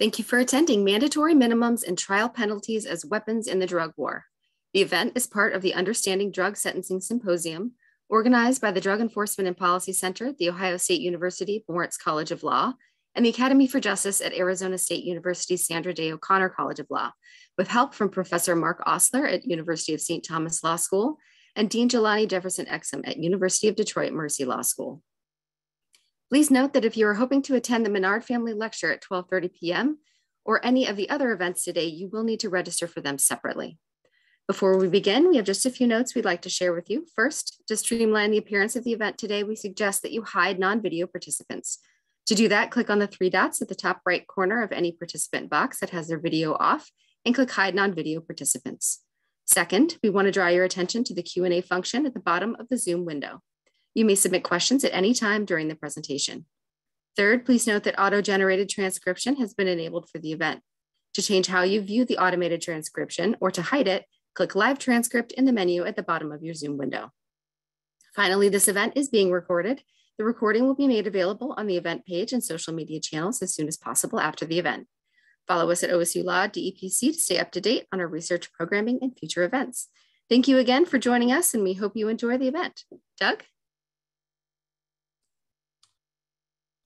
Thank you for attending Mandatory Minimums and Trial Penalties as Weapons in the Drug War. The event is part of the Understanding Drug Sentencing Symposium, organized by the Drug Enforcement and Policy Center at The Ohio State University Moritz College of Law and the Academy for Justice at Arizona State University Sandra Day O'Connor College of Law, with help from Professor Mark Hostetler at University of St. Thomas Law School and Dean Jelani Jefferson Exum at University of Detroit Mercy Law School. Please note that if you are hoping to attend the Menard Family Lecture at 12:30 p.m. or any of the other events today, you will need to register for them separately. Before we begin, we have just a few notes we'd like to share with you. First, to streamline the appearance of the event today, we suggest that you hide non-video participants. To do that, click on the three dots at the top right corner of any participant box that has their video off and click Hide Non-Video Participants. Second, we want to draw your attention to the Q&A function at the bottom of the Zoom window. You may submit questions at any time during the presentation. Third, please note that auto-generated transcription has been enabled for the event. To change how you view the automated transcription or to hide it, click Live Transcript in the menu at the bottom of your Zoom window. Finally, this event is being recorded. The recording will be made available on the event page and social media channels as soon as possible after the event. Follow us at OSU Law DEPC to stay up to date on our research programming and future events. Thank you again for joining us, and we hope you enjoy the event. Doug?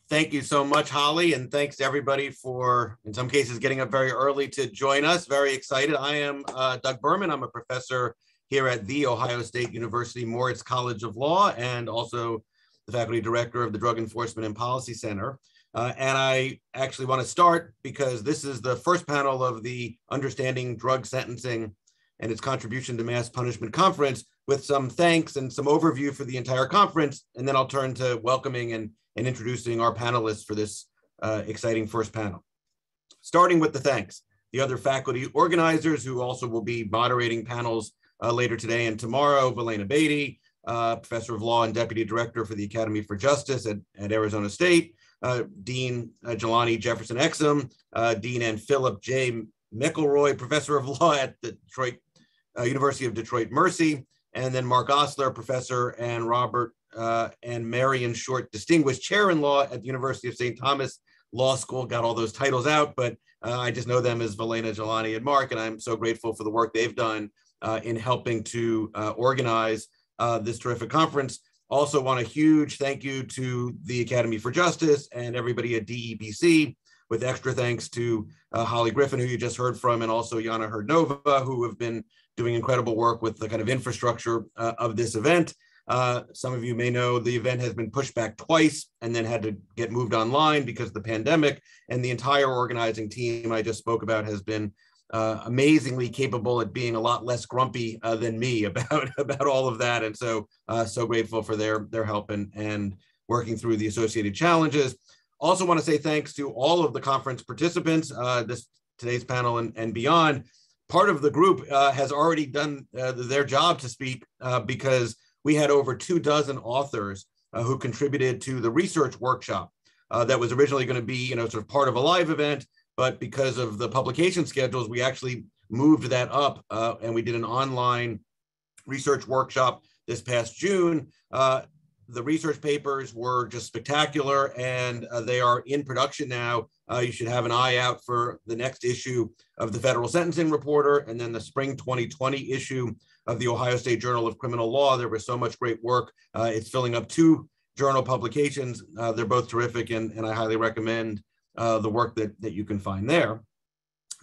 Thank you so much, Holly, and thanks to everybody for, in some cases, getting up very early to join us. Very excited. I am Doug Berman. I'm a professor here at The Ohio State University Moritz College of Law and also the faculty director of the Drug Enforcement and Policy Center. And I actually want to start because this is the first panel of the Understanding Drug Sentencing and its Contribution to Mass Punishment Conference with some thanks and some overview for the entire conference. And then I'll turn to welcoming and introducing our panelists for this exciting first panel. Starting with the thanks, the other faculty organizers who also will be moderating panels later today and tomorrow: Valena Beatty, Professor of Law and Deputy Director for the Academy for Justice at Arizona State, Dean Jelani Jefferson Exum, Dean and Philip J. McElroy, Professor of Law at the University of Detroit Mercy, and then Mark Hostetler, Professor, and Robert and Marion Short, Distinguished Chair in Law at the University of St. Thomas Law School. Got all those titles out, but I just know them as Valena, Jelani, and Mark, and I'm so grateful for the work they've done in helping to organize this terrific conference. Also want a huge thank you to the Academy for Justice and everybody at DEPC, with extra thanks to Holly Griffin, who you just heard from, and also Yana Herdnova, who have been doing incredible work with the kind of infrastructure of this event. Some of you may know the event has been pushed back twice and then had to get moved online because of the pandemic. And the entire organizing team I just spoke about has been amazingly capable at being a lot less grumpy than me about all of that. And so grateful for their help and working through the associated challenges. Also want to say thanks to all of the conference participants, today's panel and beyond. Part of the group has already done their job to speak because we had over 24 authors who contributed to the research workshop that was originally going to be, sort of part of a live event, but because of the publication schedules, we actually moved that up and we did an online research workshop this past June. The research papers were just spectacular, and they are in production now. You should have an eye out for the next issue of the Federal Sentencing Reporter, and then the spring 2020 issue of the Ohio State Journal of Criminal Law. There was so much great work. It's filling up 2 journal publications. They're both terrific, and I highly recommend the work that you can find there.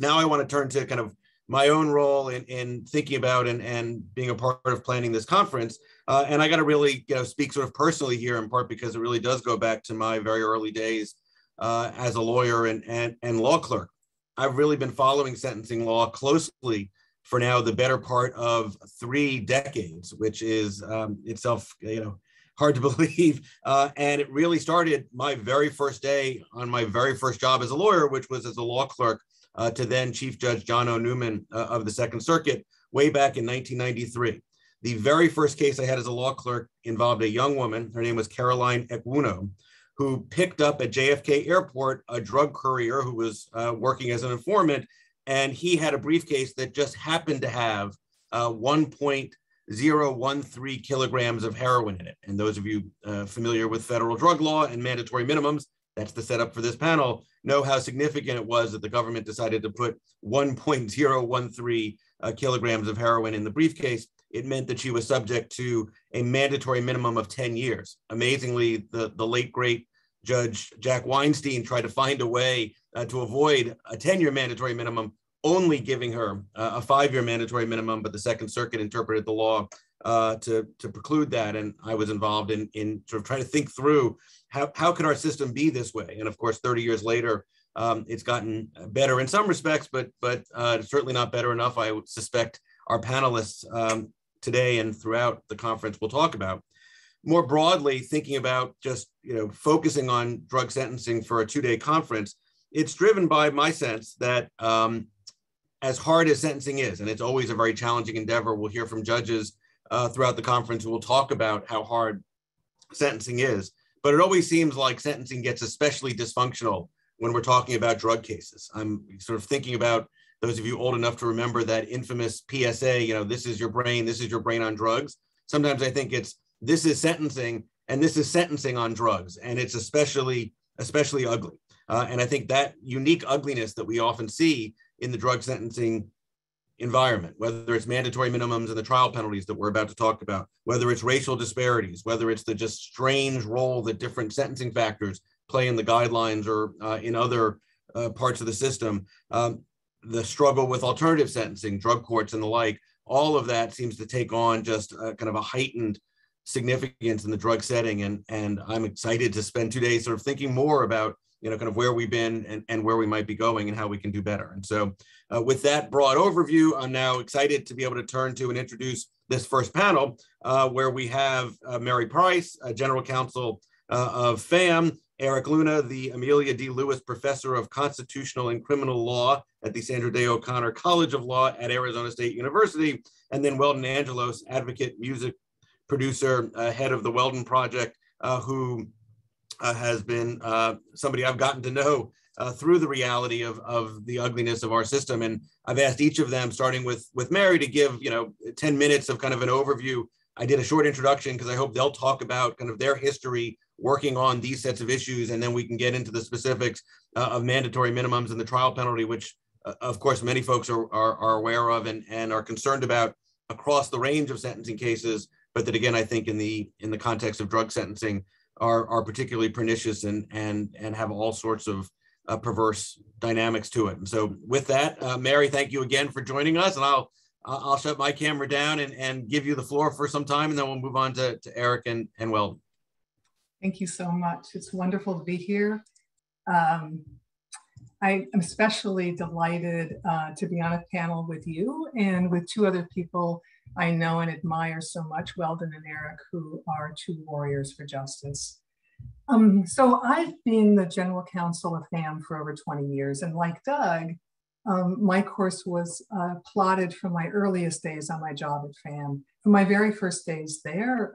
Now I want to turn to kind of my own role in thinking about and being a part of planning this conference. And I got to really speak sort of personally here, in part because it really does go back to my very early days as a lawyer and law clerk. I've really been following sentencing law closely for now the better part of 3 decades, which is itself hard to believe. And it really started my very first day on my very first job as a lawyer, which was as a law clerk to then Chief Judge John O. Newman of the Second Circuit way back in 1993. The very first case I had as a law clerk involved a young woman. Her name was Caroline Ekwuno, who picked up at JFK Airport a drug courier who was working as an informant, and he had a briefcase that just happened to have 1.013 kilograms of heroin in it. And those of you familiar with federal drug law and mandatory minimums that's the setup for this panel, know how significant it was that the government decided to put 1.013 kilograms of heroin in the briefcase. It meant that she was subject to a mandatory minimum of 10 years. Amazingly, the late, great Judge Jack Weinstein tried to find a way to avoid a 10-year mandatory minimum, only giving her a 5-year mandatory minimum, but the Second Circuit interpreted the law to preclude that. And I was involved in sort of trying to think through how could our system be this way? And of course, 30 years later, it's gotten better in some respects, but certainly not better enough. I would suspect our panelists today and throughout the conference will talk about. More broadly, thinking about just focusing on drug sentencing for a 2-day conference, it's driven by my sense that as hard as sentencing is, and it's always a very challenging endeavor, we'll hear from judges throughout the conference who will talk about how hard sentencing is, but it always seems like sentencing gets especially dysfunctional when we're talking about drug cases. I'm sort of thinking about those of you old enough to remember that infamous PSA, this is your brain on drugs. Sometimes I think it's, this is sentencing and this is sentencing on drugs, and it's especially ugly. And I think that unique ugliness that we often see in the drug sentencing environment, whether it's mandatory minimums and the trial penalties that we're about to talk about, whether it's racial disparities, whether it's the just strange role that different sentencing factors play in the guidelines or in other parts of the system, the struggle with alternative sentencing, drug courts and the like, all of that seems to take on just kind of a heightened significance in the drug setting. And I'm excited to spend 2 days sort of thinking more about kind of where we've been and where we might be going and how we can do better. And so with that broad overview, I'm now excited to be able to turn to and introduce this first panel where we have Mary Price, General Counsel of FAM, Eric Luna, the Amelia D. Lewis Professor of Constitutional and Criminal Law at the Sandra Day O'Connor College of Law at Arizona State University, and then Weldon Angelos, advocate, music producer, head of the Weldon Project, who has been somebody I've gotten to know through the reality of the ugliness of our system. And I've asked each of them, starting with Mary, to give 10 minutes of kind of an overview. I did a short introduction because I hope they'll talk about kind of their history working on these sets of issues, and then we can get into the specifics of mandatory minimums and the trial penalty, which of course many folks are aware of and are concerned about across the range of sentencing cases, but that again, I think in the context of drug sentencing are particularly pernicious and have all sorts of perverse dynamics to it. And so with that, Mary, thank you again for joining us, and I'll shut my camera down and give you the floor for some time, and then we'll move on to Eric and Weldon. Thank you so much. It's wonderful to be here. I am especially delighted to be on a panel with you and with 2 other people I know and admire so much, Weldon and Eric, who are 2 warriors for justice. So I've been the general counsel of FAM for over 20 years, and like Doug, my course was plotted from my earliest days on my job at FAM. From my very first days there,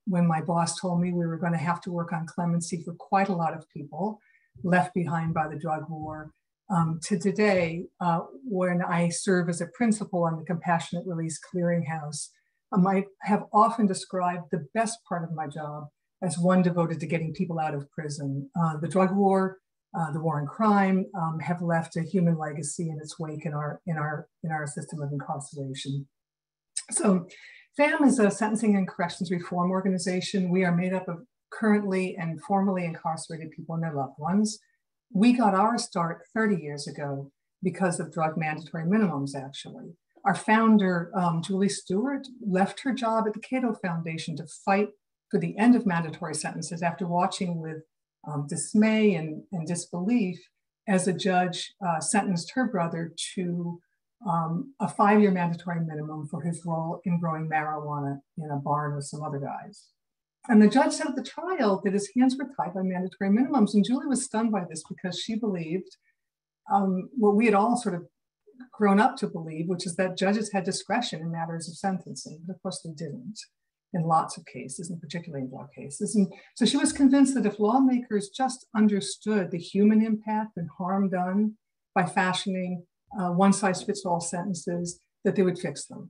when my boss told me we were going to have to work on clemency for quite a lot of people left behind by the drug war, to today, when I serve as a principal on the Compassionate Release Clearinghouse, I have often described the best part of my job as one devoted to getting people out of prison. The drug war, the war on crime, have left a human legacy in its wake in our system of incarceration. So FAM is a sentencing and corrections reform organization. We are made up of currently and formerly incarcerated people and their loved ones. We got our start 30 years ago because of drug mandatory minimums, actually. Our founder, Julie Stewart, left her job at the Cato Foundation to fight for the end of mandatory sentences after watching with dismay and disbelief as a judge sentenced her brother to a 5-year mandatory minimum for his role in growing marijuana in a barn with some other guys. And the judge said at the trial that his hands were tied by mandatory minimums. And Julie was stunned by this because she believed what we had all sort of grown up to believe, which is that judges had discretion in matters of sentencing. But of course they didn't in lots of cases, and particularly in drug cases. And so she was convinced that if lawmakers just understood the human impact and harm done by fashioning one-size-fits-all sentences, that they would fix them.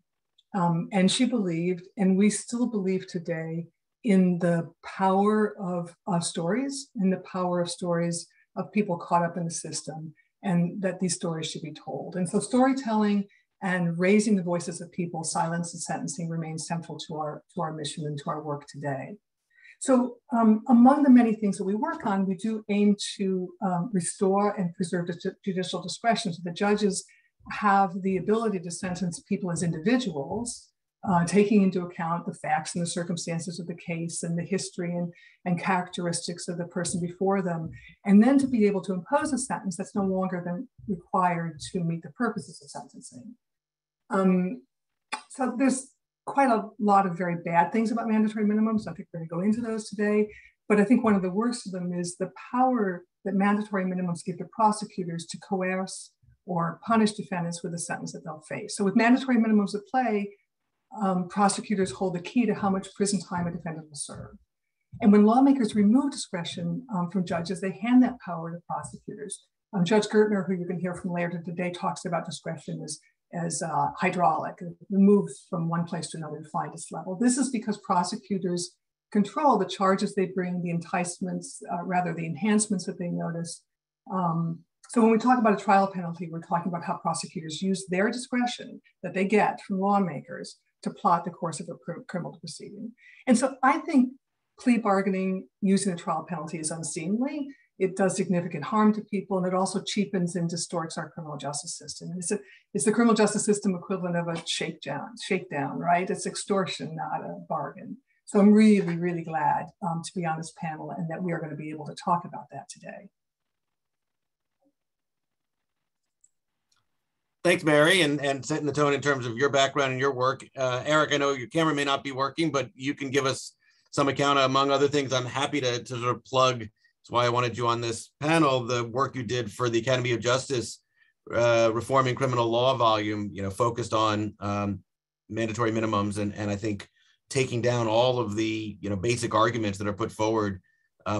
And she believed, and we still believe today, in the power of stories, in the power of stories of people caught up in the system, and that these stories should be told. And so storytelling and raising the voices of people, silence and sentencing, remains central to our mission and to our work today. So among the many things that we work on, we do aim to restore and preserve judicial discretion. So the judges have the ability to sentence people as individuals, taking into account the facts and the circumstances of the case and the history and characteristics of the person before them, and then to be able to impose a sentence that's no longer than required to meet the purposes of sentencing. So there's quite a lot of very bad things about mandatory minimums. I think we're going to go into those today, but I think one of the worst of them is the power that mandatory minimums give to prosecutors to coerce or punish defendants with a sentence that they'll face. So with mandatory minimums at play, prosecutors hold the key to how much prison time a defendant will serve. And when lawmakers remove discretion from judges, they hand that power to prosecutors. Judge Gertner, who you can hear from later today, talks about discretion as hydraulic. It moves from one place to another to find its level. This is because prosecutors control the charges they bring, the enticements, the enhancements that they notice. So when we talk about a trial penalty, we're talking about how prosecutors use their discretion that they get from lawmakers to plot the course of a criminal proceeding. And so I think plea bargaining using the trial penalty is unseemly. It does significant harm to people, and it also cheapens and distorts our criminal justice system. And it's the criminal justice system equivalent of a shakedown, right? It's extortion, not a bargain. So I'm really, really glad to be on this panel and that we are going to be able to talk about that today. Thanks, Mary, and setting the tone in terms of your background and your work. Eric, I know your camera may not be working, but you can give us some account, among other things. I'm happy to sort of plug, that's why I wanted you on this panel, the work you did for the Academy of Justice Reforming Criminal Law volume, focused on mandatory minimums, and I think taking down all of the basic arguments that are put forward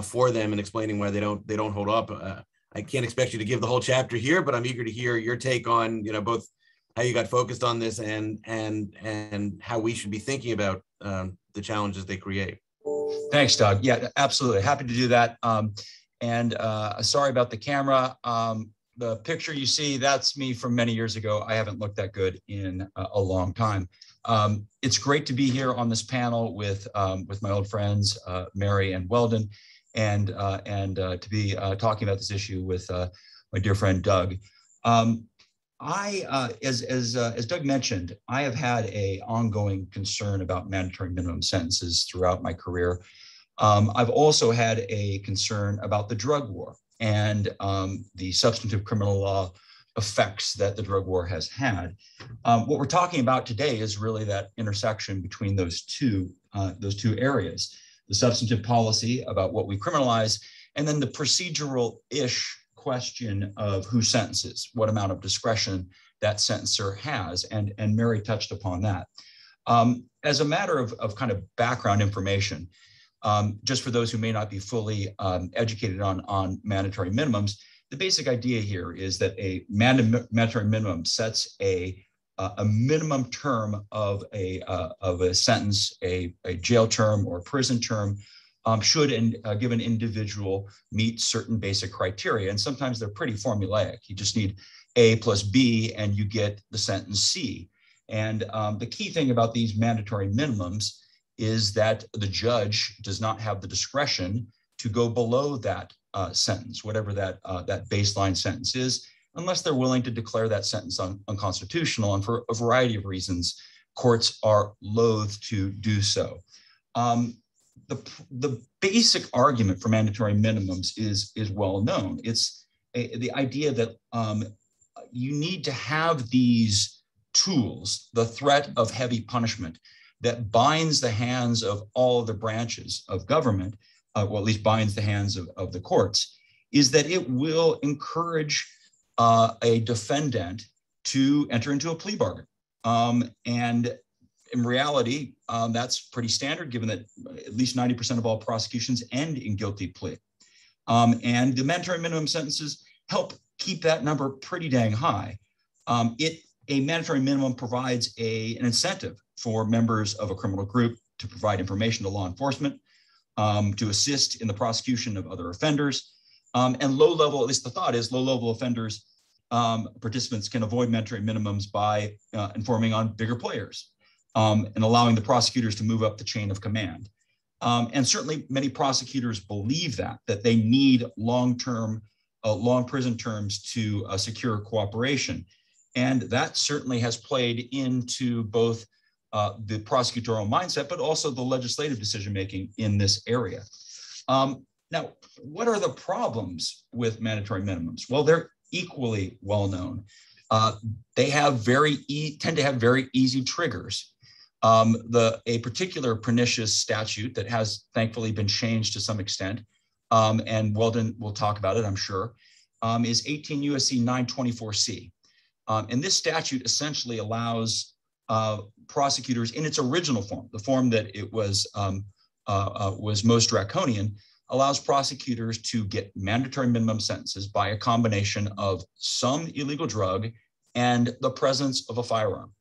for them and explaining why they don't hold up. I can't expect you to give the whole chapter here, but I'm eager to hear your take on, both how you got focused on this and how we should be thinking about the challenges they create. Thanks, Doug. Yeah, absolutely. Happy to do that. Sorry about the camera. The picture you see, that's me from many years ago. I haven't looked that good in a long time. It's great to be here on this panel with my old friends, Mary and Weldon, and to be talking about this issue with my dear friend Doug. As Doug mentioned, I have had an ongoing concern about mandatory minimum sentences throughout my career. I've also had a concern about the drug war and the substantive criminal law effects that the drug war has had. What we're talking about today is really that intersection between those two areas. The substantive policy about what we criminalize, and then the procedural-ish question of who sentences, what amount of discretion that sentencer has, and Mary touched upon that. As a matter of kind of background information, just for those who may not be fully educated on mandatory minimums, the basic idea here is that a mandatory minimum sets a minimum term of a sentence, a jail term or prison term, should a given individual meet certain basic criteria. And sometimes they're pretty formulaic. You just need A plus B and you get the sentence C. And the key thing about these mandatory minimums is that the judge does not have the discretion to go below that sentence, whatever that baseline sentence is, unless they're willing to declare that sentence unconstitutional. And for a variety of reasons, courts are loath to do so. The basic argument for mandatory minimums is well known. It's the idea that you need to have these tools, the threat of heavy punishment that binds the hands of all of the branches of government, or at least binds the hands of the courts, is that it will encourage a defendant to enter into a plea bargain. And in reality, that's pretty standard, given that at least 90% of all prosecutions end in guilty plea. And the mandatory minimum sentences help keep that number pretty dang high. A mandatory minimum provides an incentive for members of a criminal group to provide information to law enforcement, to assist in the prosecution of other offenders. And low-level, at least the thought is, low-level offenders, participants can avoid mandatory minimums by informing on bigger players and allowing the prosecutors to move up the chain of command. And certainly many prosecutors believe that they need long-term, long prison terms to secure cooperation. And that certainly has played into both the prosecutorial mindset, but also the legislative decision-making in this area. Now, what are the problems with mandatory minimums? Well, they're equally well-known. They have tend to have very easy triggers. A particular pernicious statute that has thankfully been changed to some extent, and Weldon will talk about it, I'm sure, is 18 U.S.C. 924C. And this statute essentially allows prosecutors in its original form, the form that it was most draconian, allows prosecutors to get mandatory minimum sentences by a combination of some illegal drug and the presence of a firearm.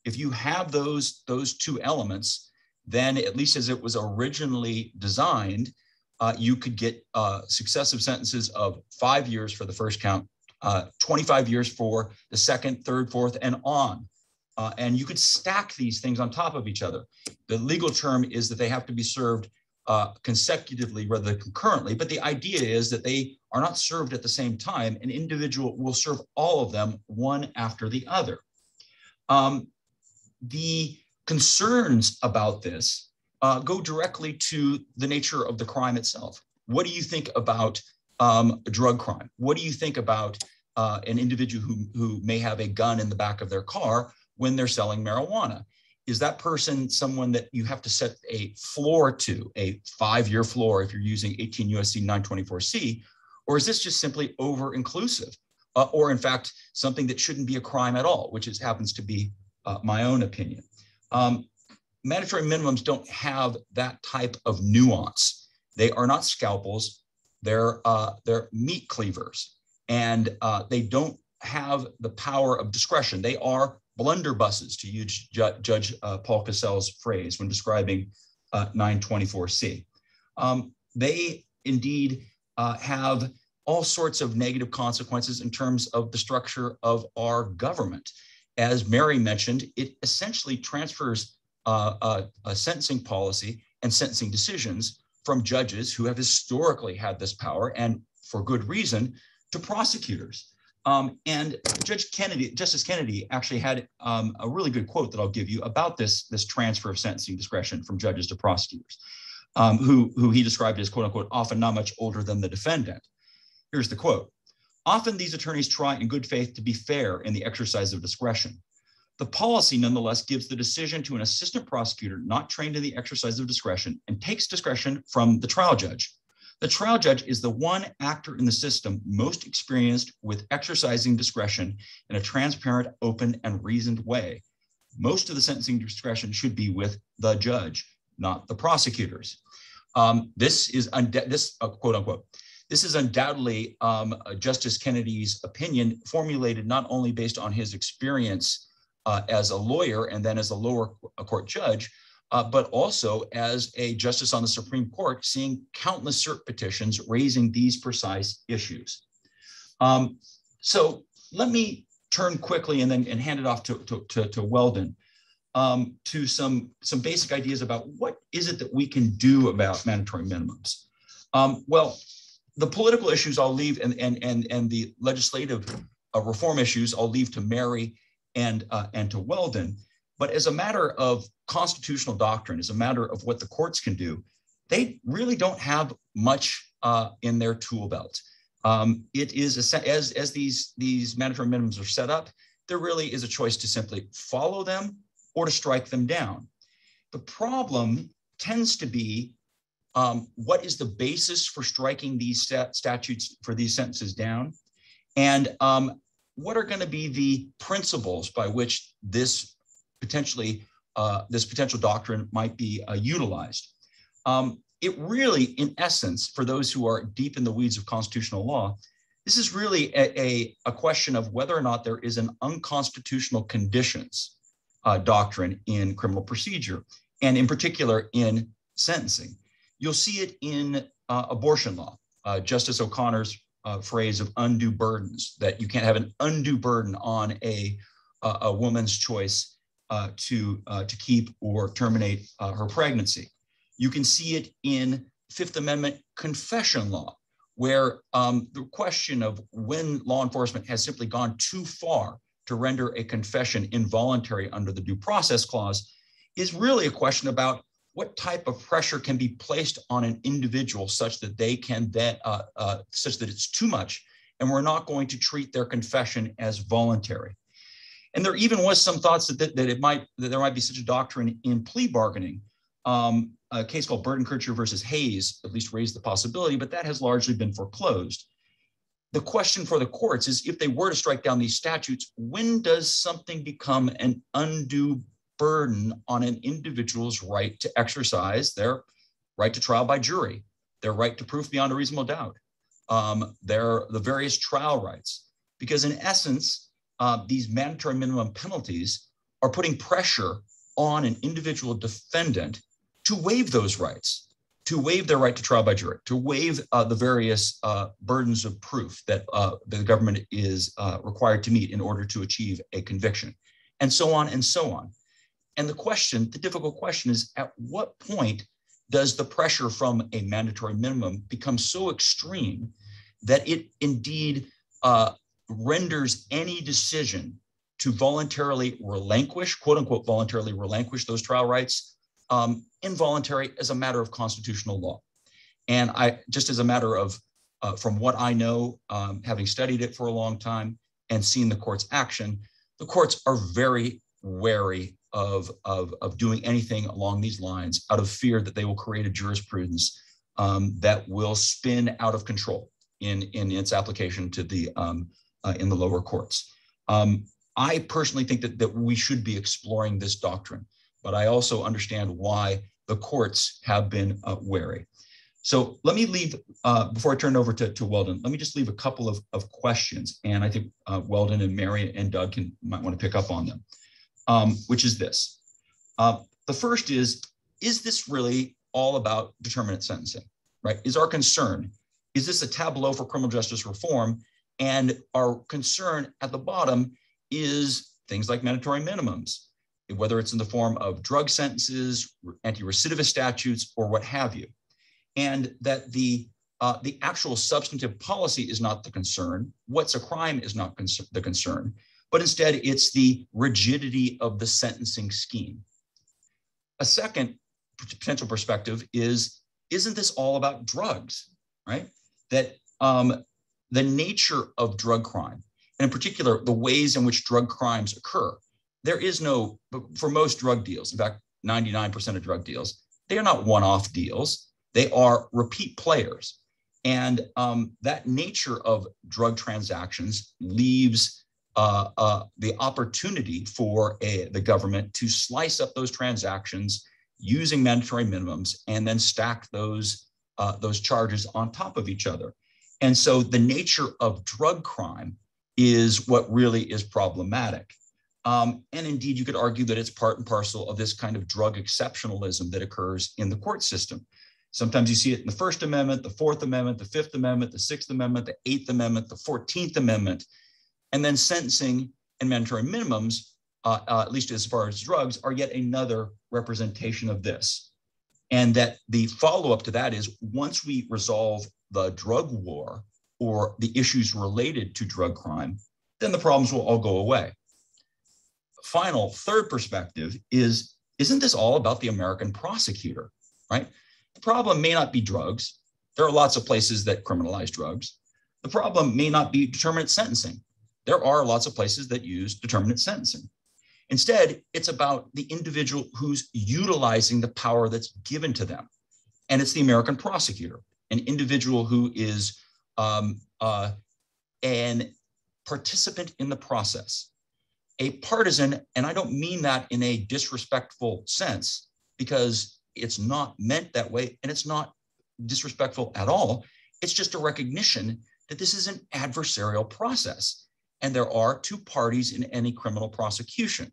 If you have those two elements, then at least as it was originally designed, you could get successive sentences of 5 years for the first count, 25 years for the second, third, fourth, and on. And you could stack these things on top of each other. The legal term is that they have to be served consecutively rather than concurrently, but the idea is that they are not served at the same time. An individual will serve all of them one after the other. The concerns about this go directly to the nature of the crime itself. What do you think about a drug crime? What do you think about an individual who may have a gun in the back of their car when they're selling marijuana? Is that person someone that you have to set a floor to, a 5-year floor if you're using 18 U.S.C. 924C, or is this just simply over-inclusive? Or in fact, something that shouldn't be a crime at all, which happens to be my own opinion. Mandatory minimums don't have that type of nuance. They are not scalpels, they're meat cleavers, and they don't have the power of discretion. They are blunderbusses, to use Judge Paul Cassell's phrase when describing 924C. They indeed have all sorts of negative consequences in terms of the structure of our government. As Mary mentioned, it essentially transfers a sentencing policy and sentencing decisions from judges who have historically had this power, and for good reason, to prosecutors. And Justice Kennedy actually had a really good quote that I'll give you about this transfer of sentencing discretion from judges to prosecutors, who he described as, quote unquote, often not much older than the defendant. Here's the quote. Often these attorneys try in good faith to be fair in the exercise of discretion. The policy nonetheless gives the decision to an assistant prosecutor not trained in the exercise of discretion and takes discretion from the trial judge. The trial judge is the one actor in the system most experienced with exercising discretion in a transparent, open, and reasoned way. Most of the sentencing discretion should be with the judge, not the prosecutors. This is quote unquote. This is undoubtedly Justice Kennedy's opinion, formulated not only based on his experience as a lawyer and then as a lower court judge, but also as a justice on the Supreme Court, seeing countless cert petitions raising these precise issues. So let me turn quickly and hand it off to Weldon to some basic ideas about what is it that we can do about mandatory minimums. Well, the political issues I'll leave, and the legislative reform issues I'll leave to Mary and to Weldon. But as a matter of constitutional doctrine, as a matter of what the courts can do, they really don't have much in their tool belt. It is as these mandatory minimums are set up, there really is a choice to simply follow them or to strike them down. The problem tends to be what is the basis for striking these statutes for these sentences down, and what are going to be the principles by which this potential doctrine might be utilized. It really, in essence, for those who are deep in the weeds of constitutional law, this is really a question of whether or not there is an unconstitutional conditions doctrine in criminal procedure. and in particular in sentencing. You'll see it in abortion law. Justice O'Connor's phrase of undue burdens, that you can't have an undue burden on a woman's choice to keep or terminate her pregnancy. You can see it in Fifth Amendment confession law, where the question of when law enforcement has simply gone too far to render a confession involuntary under the Due Process Clause is really a question about what type of pressure can be placed on an individual such that they can then, such that it's too much, and we're not going to treat their confession as voluntary. And there even was some thoughts that there might be such a doctrine in plea bargaining. A case called Burdenkircher versus Hayes at least raised the possibility, but that has largely been foreclosed. The question for the courts is, if they were to strike down these statutes, when does something become an undue burden on an individual's right to exercise their right to trial by jury, their right to proof beyond a reasonable doubt, the various trial rights? Because in essence, these mandatory minimum penalties are putting pressure on an individual defendant to waive those rights, to waive their right to trial by jury, to waive the various burdens of proof that the government is required to meet in order to achieve a conviction, and so on and so on. And the difficult question is, at what point does the pressure from a mandatory minimum become so extreme that it indeed renders any decision to voluntarily relinquish, quote unquote, voluntarily relinquish those trial rights involuntary as a matter of constitutional law? And just as a matter of, from what I know, having studied it for a long time and seen the court's action, the courts are very wary of doing anything along these lines out of fear that they will create a jurisprudence that will spin out of control in its application to the in the lower courts. I personally think that we should be exploring this doctrine, but I also understand why the courts have been wary. So let me leave, before I turn it over to Weldon, let me just leave a couple of questions, and I think Weldon and Mary and Doug might want to pick up on them, which is this. The first is this really all about determinate sentencing, right? Is our concern, is this a tableau for criminal justice reform? And our concern at the bottom is things like mandatory minimums, whether it's in the form of drug sentences, anti-recidivist statutes, or what have you. And that the actual substantive policy is not the concern. What's a crime is not the concern, but instead it's the rigidity of the sentencing scheme. A second potential perspective is, isn't this all about drugs, right? That the nature of drug crime, and in particular, the ways in which drug crimes occur, there is no, for most drug deals, in fact, 99% of drug deals, they are not one-off deals. They are repeat players. And that nature of drug transactions leaves the opportunity for the government to slice up those transactions using mandatory minimums and then stack those charges on top of each other. And so the nature of drug crime is what really is problematic. And indeed, you could argue that it's part and parcel of this kind of drug exceptionalism that occurs in the court system. Sometimes you see it in the First Amendment, the Fourth Amendment, the Fifth Amendment, the Sixth Amendment, the Eighth Amendment, the 14th Amendment, and then sentencing and mandatory minimums, at least as far as drugs, are yet another representation of this. And that the follow-up to that is, once we resolve the drug war or the issues related to drug crime, then the problems will all go away. Final, third perspective is, isn't this all about the American prosecutor, right? The problem may not be drugs. There are lots of places that criminalize drugs. The problem may not be determinate sentencing. There are lots of places that use determinate sentencing. Instead, it's about the individual who's utilizing the power that's given to them. And it's the American prosecutor, an individual who is an participant in the process, a partisan, and I don't mean that in a disrespectful sense, because it's not meant that way, and it's not disrespectful at all. It's just a recognition that this is an adversarial process, and there are two parties in any criminal prosecution.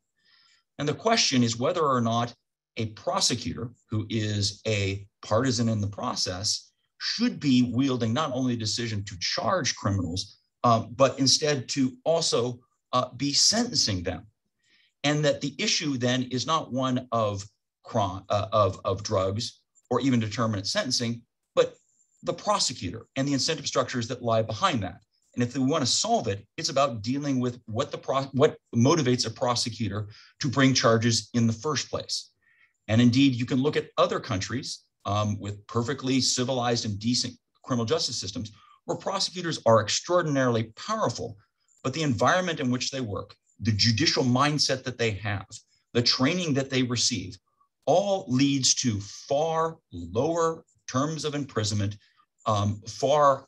And the question is whether or not a prosecutor who is a partisan in the process should be wielding not only the decision to charge criminals, but instead to also be sentencing them. And that the issue then is not one of drugs or even determinate sentencing, but the prosecutor and the incentive structures that lie behind that. And if we want to solve it, it's about dealing with what motivates a prosecutor to bring charges in the first place. And indeed, you can look at other countries with perfectly civilized and decent criminal justice systems where prosecutors are extraordinarily powerful, but the environment in which they work, the judicial mindset that they have, the training that they receive, all leads to far lower terms of imprisonment, far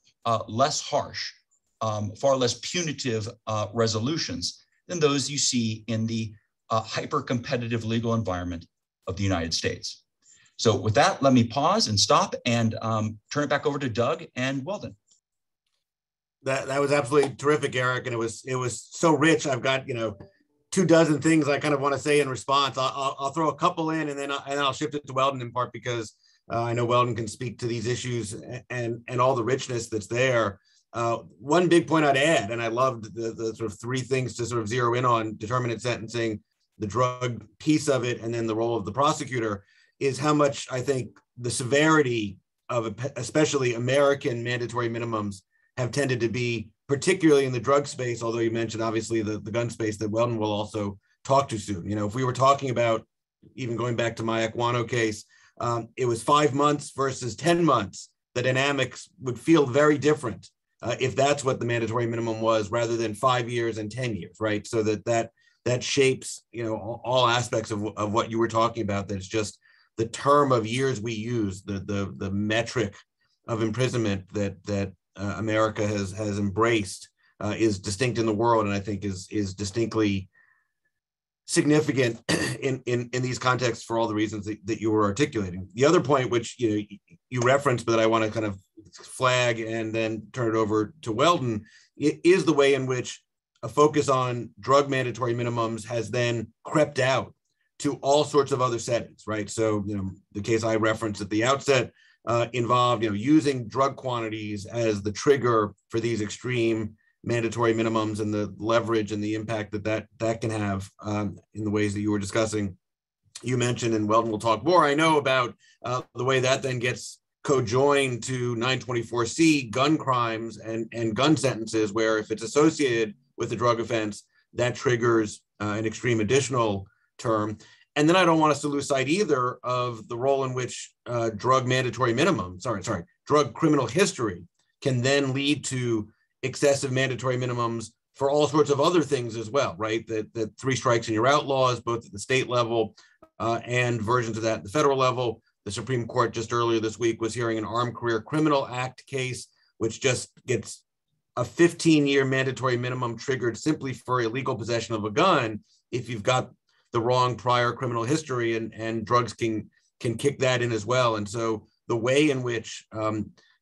less harsh, far less punitive resolutions than those you see in the hyper-competitive legal environment of the United States. So with that, let me pause and stop and turn it back over to Doug and Weldon. That was absolutely terrific, Eric, and it was so rich. I've got 24 things I kind of want to say in response. I'll throw a couple in, and then I'll shift it to Weldon in part because I know Weldon can speak to these issues and all the richness that's there. One big point I'd add, and I loved the sort of three things to sort of zero in on: determinate sentencing, the drug piece of it, and then the role of the prosecutor, is how much I think the severity of especially American mandatory minimums have tended to be, particularly in the drug space, although you mentioned obviously the gun space that Weldon will also talk to soon. If we were talking about, even going back to my Equano case, it was 5 months versus 10 months, the dynamics would feel very different if that's what the mandatory minimum was, rather than 5 years and 10 years, right? So that shapes, all aspects of what you were talking about. That's just the term of years we use, the metric of imprisonment that America has embraced is distinct in the world, and I think is distinctly significant in these contexts for all the reasons that you were articulating. The other point, which you referenced, but that I want to kind of flag and then turn it over to Weldon, is the way in which a focus on drug mandatory minimums has then crept out to all sorts of other settings, right? So, the case I referenced at the outset involved, using drug quantities as the trigger for these extreme mandatory minimums and the leverage and the impact that can have in the ways that you were discussing. You mentioned, and Weldon will talk more, I know, about the way that then gets co-joined to 924C gun crimes and gun sentences, where if it's associated with a drug offense, that triggers an extreme additional term. And then I don't want us to lose sight either of the role in which drug criminal history can then lead to excessive mandatory minimums for all sorts of other things as well, right? That 3 strikes and you're out laws, both at the state level and versions of that at the federal level. The Supreme Court just earlier this week was hearing an Armed Career Criminal Act case, which just gets a 15-year mandatory minimum triggered simply for illegal possession of a gun if you've got the wrong prior criminal history, and drugs can kick that in as well. And so the way in which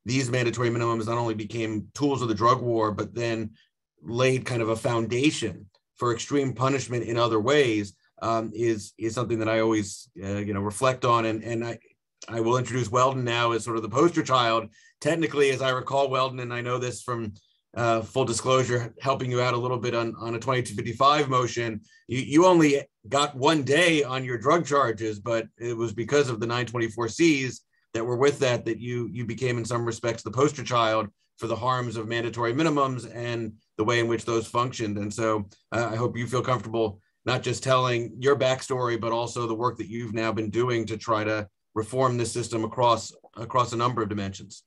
these mandatory minimums not only became tools of the drug war, but then laid kind of a foundation for extreme punishment in other ways is something that I always reflect on. And I will introduce Weldon now as sort of the poster child. Technically, as I recall, Weldon, and I know this from full disclosure, helping you out a little bit on a 2255 motion, you only got 1 day on your drug charges, but it was because of the 924Cs that were with that you became in some respects the poster child for the harms of mandatory minimums and the way in which those functioned. And so I hope you feel comfortable not just telling your backstory, but also the work that you've now been doing to try to reform this system across a number of dimensions.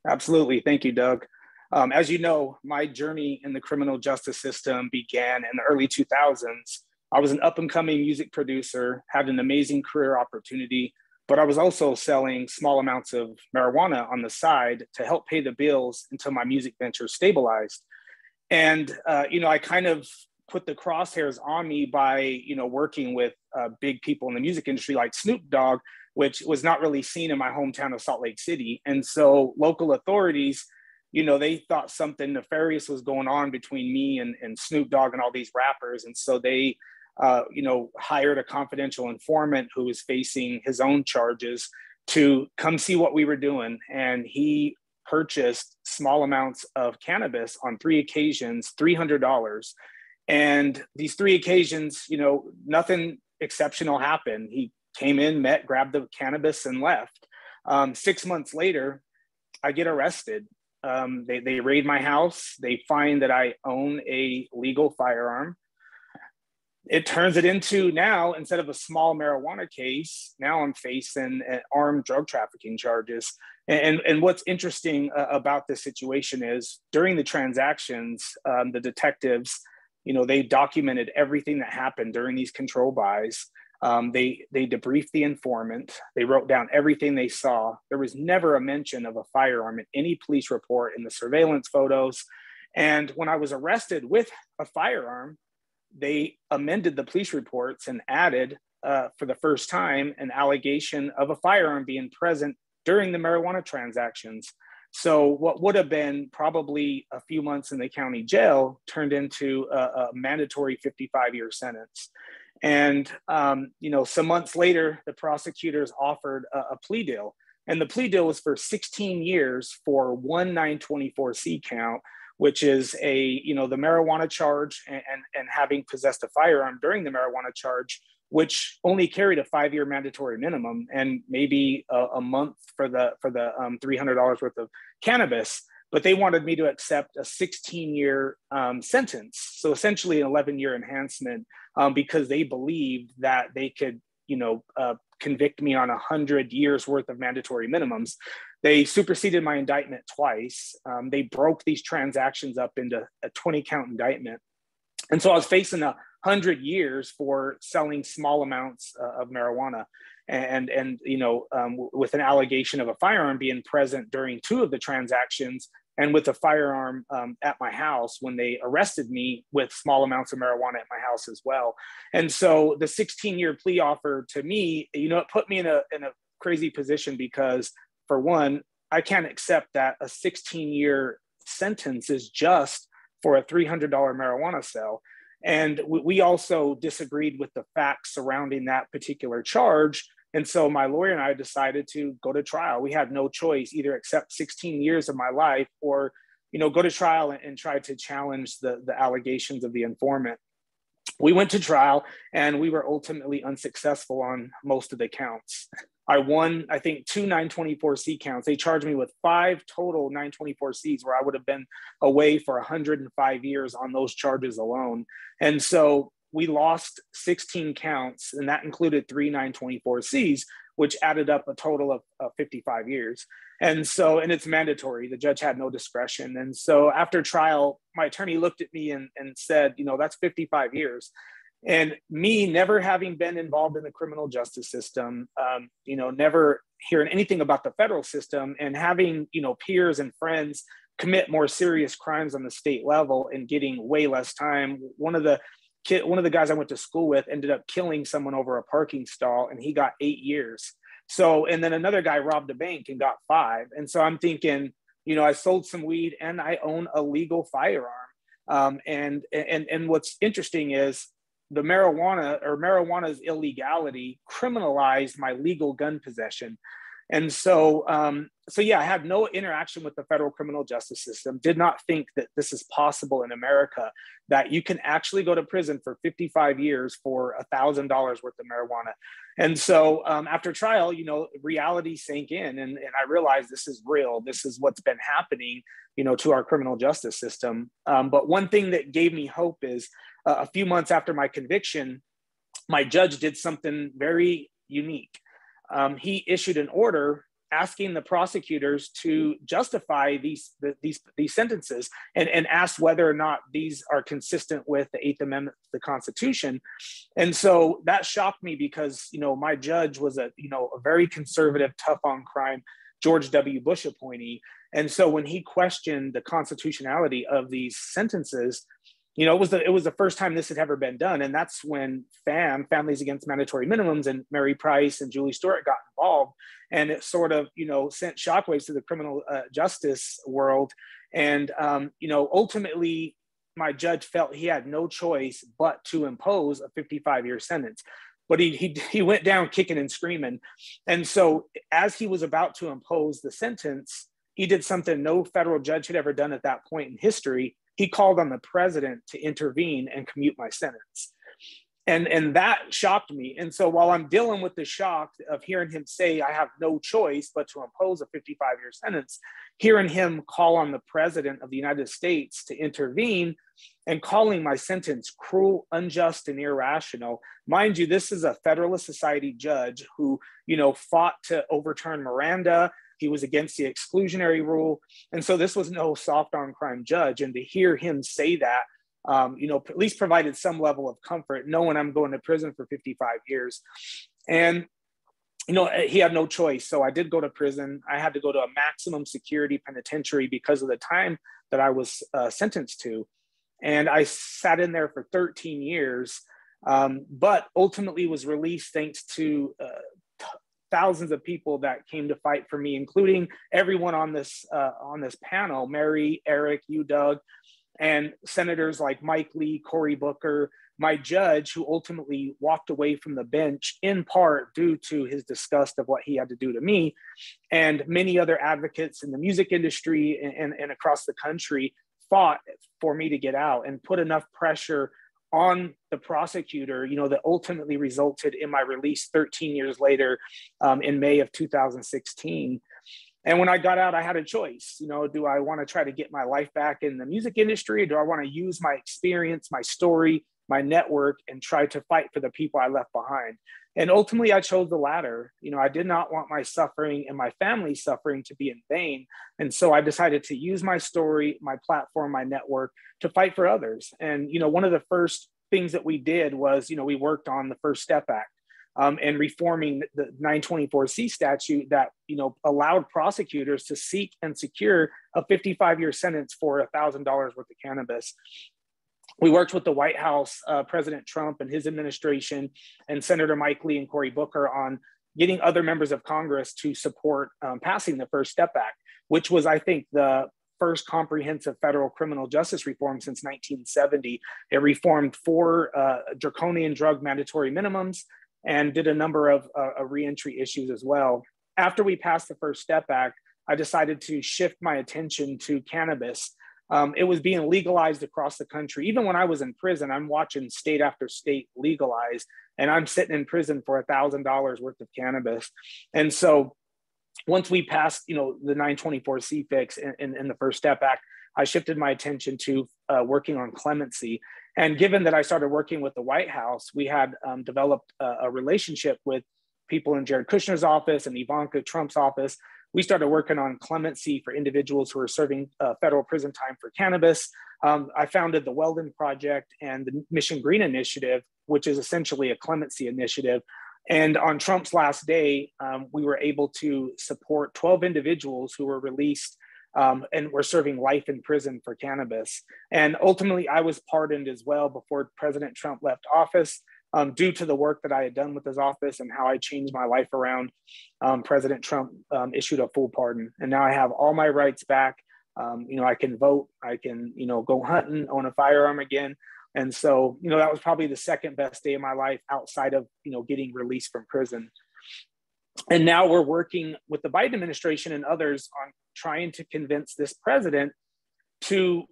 Absolutely. Thank you, Doug. As you know, my journey in the criminal justice system began in the early 2000s. I was an up-and-coming music producer, had an amazing career opportunity, but I was also selling small amounts of marijuana on the side to help pay the bills until my music venture stabilized. And, I kind of put the crosshairs on me by, working with big people in the music industry like Snoop Dogg, which was not really seen in my hometown of Salt Lake City. And so local authorities, they thought something nefarious was going on between me and Snoop Dogg and all these rappers. And so they hired a confidential informant who was facing his own charges to come see what we were doing. And he purchased small amounts of cannabis on 3 occasions, $300. And these 3 occasions, nothing exceptional happened. He came in, met, grabbed the cannabis and left. 6 months later, I get arrested. They raid my house. They find that I own a legal firearm. It turns it into, now, instead of a small marijuana case, now I'm facing armed drug trafficking charges. And what's interesting about this situation is during the transactions, the detectives, they documented everything that happened during these control buys. They debriefed the informant. They wrote down everything they saw. There was never a mention of a firearm in any police report, in the surveillance photos. And when I was arrested with a firearm, they amended the police reports and added, for the first time, an allegation of a firearm being present during the marijuana transactions. So what would have been probably a few months in the county jail turned into a mandatory 55-year sentence. And, some months later, the prosecutors offered a plea deal. And the plea deal was for 16 years for one 924C count, which is the marijuana charge and having possessed a firearm during the marijuana charge, which only carried a 5-year mandatory minimum and maybe a month for the $300 worth of cannabis. But they wanted me to accept a 16-year sentence, so essentially an 11-year enhancement, because they believed that they could, convict me on 100 years worth of mandatory minimums. They superseded my indictment twice. They broke these transactions up into a 20-count indictment. And so I was facing 100 years for selling small amounts of marijuana and with an allegation of a firearm being present during 2 of the transactions, and with a firearm at my house when they arrested me with small amounts of marijuana at my house as well. And so the 16-year plea offer to me, it put me in a crazy position because, for one, I can't accept that a 16-year sentence is just for a $300 marijuana sale. And we also disagreed with the facts surrounding that particular charge. And so my lawyer and I decided to go to trial. We had no choice, either accept 16 years of my life or, go to trial and try to challenge the allegations of the informant. We went to trial and we were ultimately unsuccessful on most of the counts. I won, I think, 2 924C counts. They charged me with 5 total 924Cs, where I would have been away for 105 years on those charges alone. And so we lost 16 counts, and that included 3 924Cs, which added up a total of 55 years. And it's mandatory. The judge had no discretion. And so after trial, my attorney looked at me and said, that's 55 years. And me never having been involved in the criminal justice system, never hearing anything about the federal system, and having, peers and friends commit more serious crimes on the state level and getting way less time. One of the guys I went to school with ended up killing someone over a parking stall, and he got 8 years. So, and then another guy robbed a bank and got 5. And so I'm thinking, I sold some weed and I own a legal firearm. And what's interesting is the marijuana's illegality criminalized my legal gun possession. And so I had no interaction with the federal criminal justice system, did not think that this is possible in America, that you can actually go to prison for 55 years for $1,000 worth of marijuana. And so after trial, reality sank in, and I realized this is real. This is what's been happening, to our criminal justice system. But one thing that gave me hope is a few months after my conviction, my judge did something very unique. He issued an order asking the prosecutors to justify these sentences and asked whether or not these are consistent with the 8th Amendment to the Constitution. And so that shocked me because, my judge was a very conservative, tough on crime George W. Bush appointee. And so when he questioned the constitutionality of these sentences, it was the first time this had ever been done. And that's when Families Against Mandatory Minimums, and Mary Price and Julie Stewart got involved. And it sort of, sent shockwaves to the criminal justice world. And, ultimately, my judge felt he had no choice but to impose a 55-year sentence. But he went down kicking and screaming. And so as he was about to impose the sentence, he did something no federal judge had ever done at that point in history. He called on the president to intervene and commute my sentence. And that shocked me. And so while I'm dealing with the shock of hearing him say, I have no choice but to impose a 55-year sentence, hearing him call on the president of the United States to intervene and calling my sentence cruel, unjust, and irrational. Mind you, this is a Federalist Society judge who, fought to overturn Miranda. He was against the exclusionary rule. And so this was no soft on crime judge. And to hear him say that, at least provided some level of comfort, knowing I'm going to prison for 55 years. And, he had no choice. So I did go to prison. I had to go to a maximum security penitentiary because of the time that I was sentenced to. And I sat in there for 13 years, but ultimately was released thanks to thousands of people that came to fight for me, including everyone on this panel, Mary, Eric, you, Doug, and senators like Mike Lee, Cory Booker, my judge, who ultimately walked away from the bench in part due to his disgust of what he had to do to me, and many other advocates in the music industry and across the country fought for me to get out and put enough pressure on the prosecutor, that ultimately resulted in my release 13 years later in May of 2016. And when I got out, I had a choice. Do I want to try to get my life back in the music industry? Or do I want to use my experience, my story, my network, and try to fight for the people I left behind? And ultimately, I chose the latter. I did not want my suffering and my family's suffering to be in vain. And so I decided to use my story, my platform, my network to fight for others. And, one of the first things that we did was, we worked on the First Step Act. And reforming the 924 C statute that, allowed prosecutors to seek and secure a 55-year sentence for $1,000 worth of cannabis. We worked with the White House, President Trump and his administration, and Senator Mike Lee and Cory Booker on getting other members of Congress to support passing the First Step Act, which was, I think, the first comprehensive federal criminal justice reform since 1970. It reformed 4 draconian drug mandatory minimums and did a number of reentry issues as well. After we passed the First Step Act, I decided to shift my attention to cannabis. It was being legalized across the country. Even when I was in prison, I'm watching state after state legalize, and I'm sitting in prison for $1,000 worth of cannabis. And so once we passed, the 924C fix in the First Step Act, I shifted my attention to working on clemency. And given that I started working with the White House, we had developed a relationship with people in Jared Kushner's office and Ivanka Trump's office. We started working on clemency for individuals who are serving federal prison time for cannabis. I founded the Weldon Project and the Mission Green Initiative, which is essentially a clemency initiative. And on Trump's last day, we were able to support 12 individuals who were released and were serving life in prison for cannabis. And ultimately, I was pardoned as well before President Trump left office due to the work that I had done with his office and how I changed my life around. President Trump issued a full pardon. And now I have all my rights back. I can vote, I can, go hunting, own a firearm again. And so, that was probably the second best day of my life outside of, getting released from prison. And now we're working with the Biden administration and others on trying to convince this president to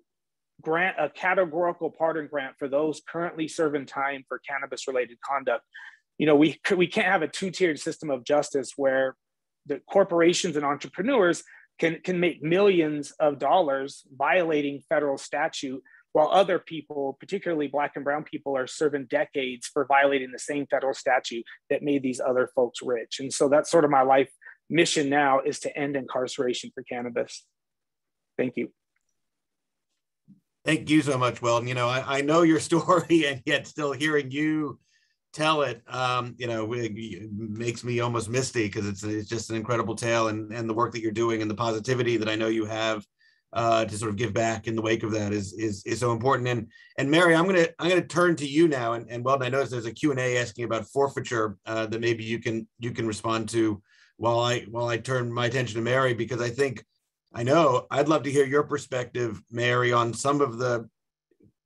grant a categorical pardon grant for those currently serving time for cannabis-related conduct. We can't have a two-tiered system of justice where the corporations and entrepreneurs can make millions of dollars violating federal statute, while other people, particularly Black and brown people, are serving decades for violating the same federal statute that made these other folks rich. And so that's sort of my life mission now, is to end incarceration for cannabis. Thank you. Thank you so much, Weldon. I know your story, and yet still hearing you tell it, it makes me almost misty, because it's just an incredible tale, and the work that you're doing and the positivity that I know you have to sort of give back in the wake of that is so important. And Mary, I'm gonna turn to you now, and Weldon, I noticed there's a Q&A asking about forfeiture that maybe you can respond to while I turn my attention to Mary, because I know I'd love to hear your perspective, Mary, on some of the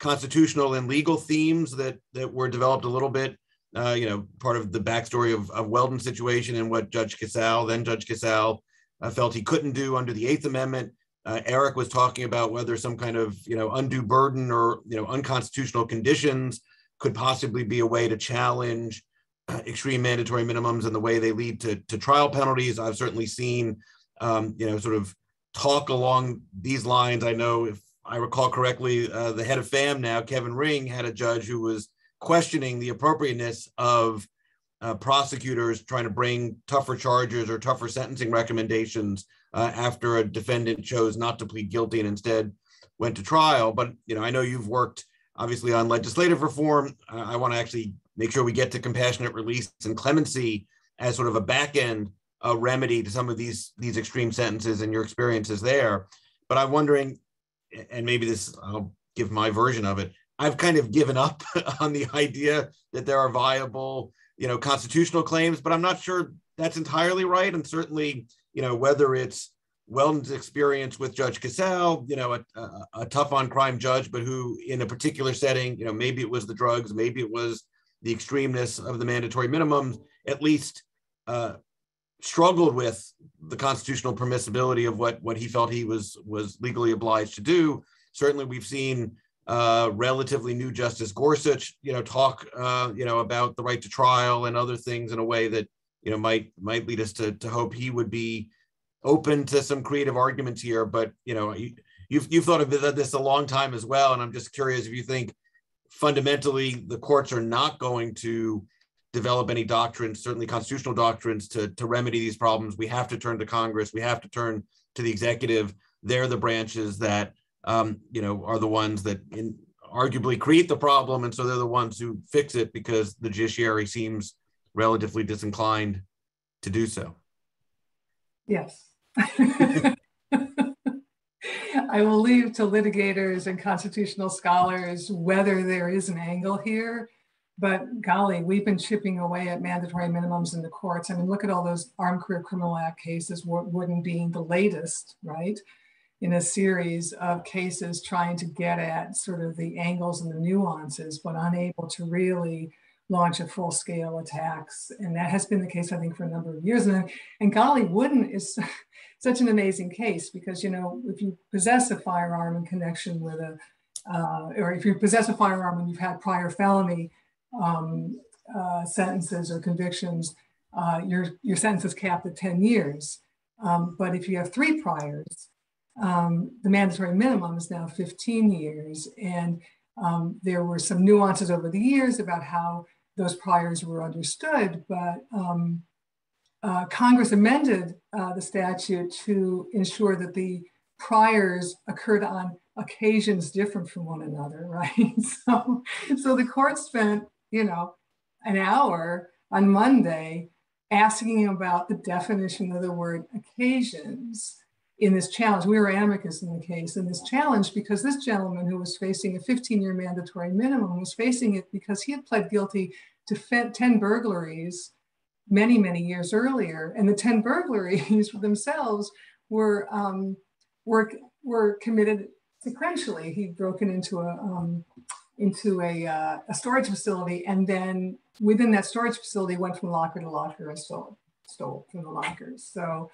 constitutional and legal themes that were developed a little bit, part of the backstory of Weldon's situation and what Judge Casale felt he couldn't do under the Eighth Amendment. Eric was talking about whether some kind of undue burden or unconstitutional conditions could possibly be a way to challenge extreme mandatory minimums and the way they lead to trial penalties. I've certainly seen sort of talk along these lines. I know, if I recall correctly, the head of FAM now, Kevin Ring, had a judge who was questioning the appropriateness of prosecutors trying to bring tougher charges or tougher sentencing recommendations after a defendant chose not to plead guilty and instead went to trial. But I know you've worked obviously on legislative reform. I want to actually make sure we get to compassionate release and clemency as sort of a back end remedy to some of these extreme sentences and your experiences there. But I'm wondering, and maybe I'll give my version of it, I've kind of given up on the idea that there are viable, constitutional claims, but I'm not sure that's entirely right. And certainly, whether it's Weldon's experience with Judge Casale, a tough on crime judge, but who in a particular setting, maybe it was the drugs, maybe it was the extremeness of the mandatory minimums, at least struggled with the constitutional permissibility of what he felt he was legally obliged to do. Certainly, we've seen relatively new Justice Gorsuch, talk, about the right to trial and other things in a way that, might lead us to hope he would be open to some creative arguments here. But, you've thought of this a long time as well. And I'm just curious if you think fundamentally the courts are not going to develop any doctrines, certainly constitutional doctrines, to remedy these problems. We have to turn to Congress. We have to turn to the executive. They're the branches that are the ones that arguably create the problem. And so they're the ones who fix it because the judiciary seems relatively disinclined to do so. Yes. I will leave to litigators and constitutional scholars whether there is an angle here, but golly, we've been chipping away at mandatory minimums in the courts. I mean, look at all those Armed Career Criminal Act cases, Wooden being the latest, right? In a series of cases trying to get at sort of the angles and the nuances, but unable to really launch a full-scale attacks. And that has been the case, I think, for a number of years. And golly, Wooden is such an amazing case because, if you possess a firearm in connection with or if you possess a firearm and you've had prior felony sentences or convictions, your sentence is capped at 10 years. But if you have 3 priors, the mandatory minimum is now 15 years. And there were some nuances over the years about how those priors were understood, but Congress amended the statute to ensure that the priors occurred on occasions different from one another, right? So the court spent, an hour on Monday asking him about the definition of the word occasions in this challenge. We were amicus in the case in this challenge because this gentleman who was facing a 15-year mandatory minimum was facing it because he had pled guilty to 10 burglaries many, many years earlier. And the 10 burglaries themselves were committed sequentially. He'd broken into a storage facility, and then within that storage facility went from locker to locker and stole from the lockers. So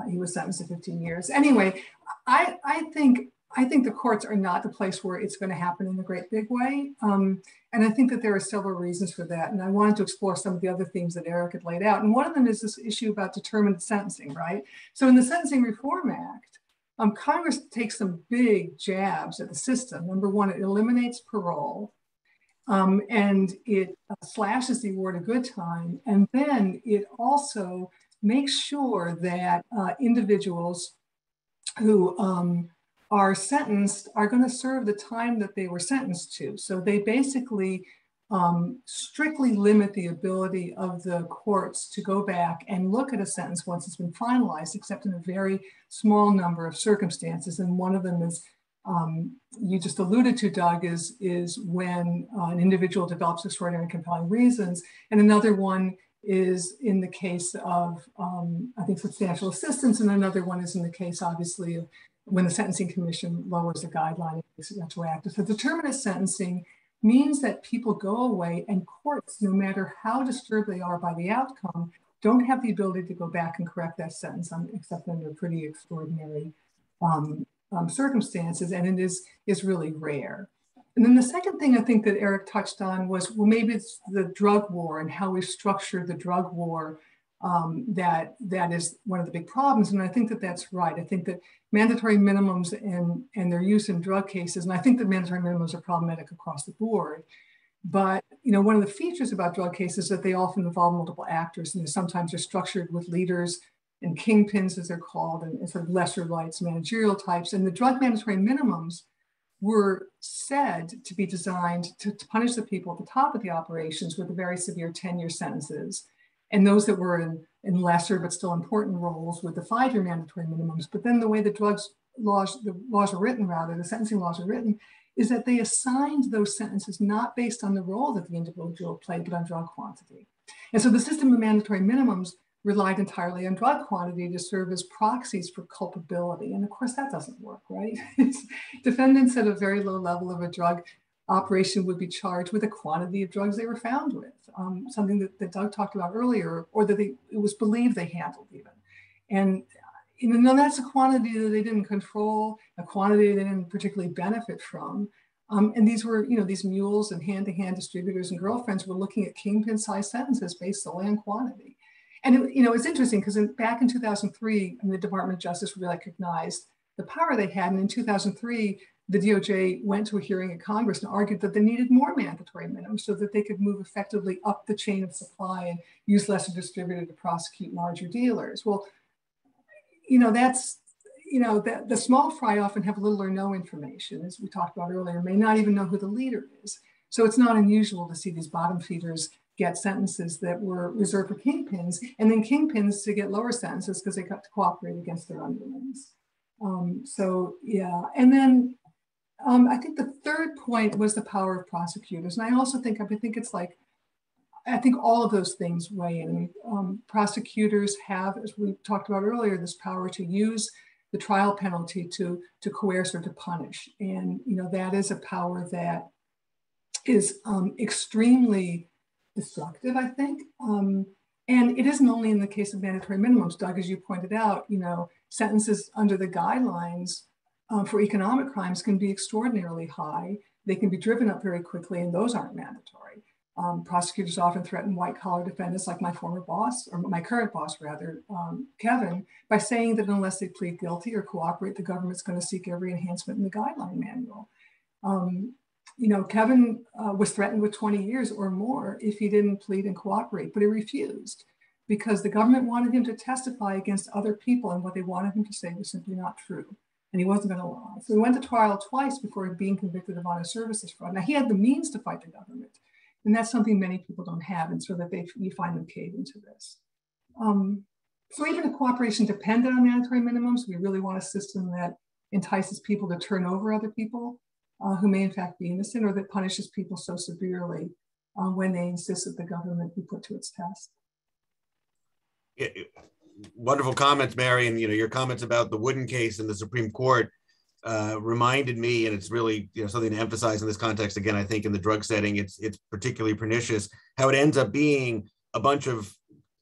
he was sentenced to 15 years. Anyway, I think the courts are not the place where it's going to happen in a great big way. And I think that there are several reasons for that. And I wanted to explore some of the other themes that Eric had laid out. And one of them is this issue about determined sentencing, right? So in the Sentencing Reform Act, Congress takes some big jabs at the system. Number one, it eliminates parole. And it slashes the award of good time. And then it also makes sure that individuals who are sentenced are going to serve the time that they were sentenced to. So they basically strictly limit the ability of the courts to go back and look at a sentence once it's been finalized, except in a very small number of circumstances. And one of them is, you just alluded to, Doug, is when an individual develops extraordinary and compelling reasons. And another one is in the case of, I think, substantial assistance. And another one is in the case, obviously, of when the Sentencing Commission lowers the guideline, it makes it retroactive. So determinate sentencing means that people go away, and courts, no matter how disturbed they are by the outcome, don't have the ability to go back and correct that sentence except under pretty extraordinary circumstances, and it is really rare. And then the second thing I think that Eric touched on was, well, maybe it's the drug war and how we've structured the drug war that is one of the big problems. And I think that that's right. I think that mandatory minimums and their use in drug cases, and I think that mandatory minimums are problematic across the board. But one of the features about drug cases is that they often involve multiple actors, and sometimes they're structured with leaders and kingpins, as they're called, and sort of lesser lights, managerial types. And the drug mandatory minimums were said to be designed to punish the people at the top of the operations with the very severe 10-year sentences, and those that were in lesser but still important roles with the 5-year mandatory minimums. But then the way the laws are written, the sentencing laws are written, is that they assigned those sentences not based on the role that the individual played, but on drug quantity. And so the system of mandatory minimums relied entirely on drug quantity to serve as proxies for culpability. And of course, that doesn't work, right? Defendants at a very low level of a drug operation would be charged with a quantity of drugs they were found with, something that Doug talked about earlier, or that it was believed they handled even. And that's a quantity that they didn't control, a quantity they didn't particularly benefit from. And these were, these mules and hand-to-hand distributors and girlfriends were looking at kingpin-sized sentences based solely on quantity. And it's interesting because back in 2003, the Department of Justice recognized the power they had. And in 2003, the DOJ went to a hearing in Congress and argued that they needed more mandatory minimums so that they could move effectively up the chain of supply and use lesser distributors to prosecute larger dealers. Well, that's, the small fry often have little or no information, as we talked about earlier, may not even know who the leader is. So it's not unusual to see these bottom feeders get sentences that were reserved for kingpins, and then kingpins to get lower sentences because they got to cooperate against their underlings. And then I think the third point was the power of prosecutors. And I also think, I think all of those things weigh in. Prosecutors have, as we talked about earlier, this power to use the trial penalty to coerce or to punish. And, that is a power that is extremely destructive, I think. And it isn't only in the case of mandatory minimums. Doug, as you pointed out, sentences under the guidelines for economic crimes can be extraordinarily high. They can be driven up very quickly, and those aren't mandatory. Prosecutors often threaten white-collar defendants like my former boss, or my current boss rather, Kevin, by saying that unless they plead guilty or cooperate, the government's going to seek every enhancement in the guideline manual. Kevin was threatened with 20 years or more if he didn't plead and cooperate, but he refused because the government wanted him to testify against other people, and what they wanted him to say was simply not true. And he wasn't going to lie. So he went to trial twice before being convicted of honest services fraud. Now, he had the means to fight the government, and that's something many people don't have, and so that you find them cave into this. So even a cooperation dependent on mandatory minimums, we really want a system that entices people to turn over other people who may in fact be innocent, or that punishes people so severely when they insist that the government be put to its test. Yeah, wonderful comments, Mary, and your comments about the Wooden case in the Supreme Court reminded me, and it's really something to emphasize in this context. Again, I think in the drug setting, it's particularly pernicious how it ends up being a bunch of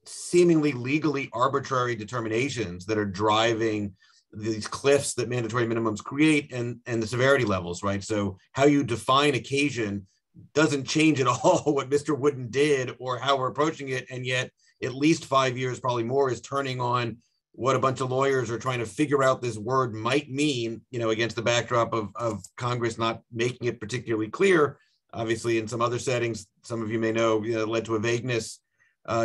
seemingly legally arbitrary determinations that are driving these cliffs that mandatory minimums create and the severity levels, right? So how you define occasion doesn't change at all what Mr. Wooden did or how we're approaching it, and yet at least 5 years, probably more, is turning on what a bunch of lawyers are trying to figure out this word might mean, against the backdrop of Congress not making it particularly clear. Obviously, in some other settings, some of you may know, led to a vagueness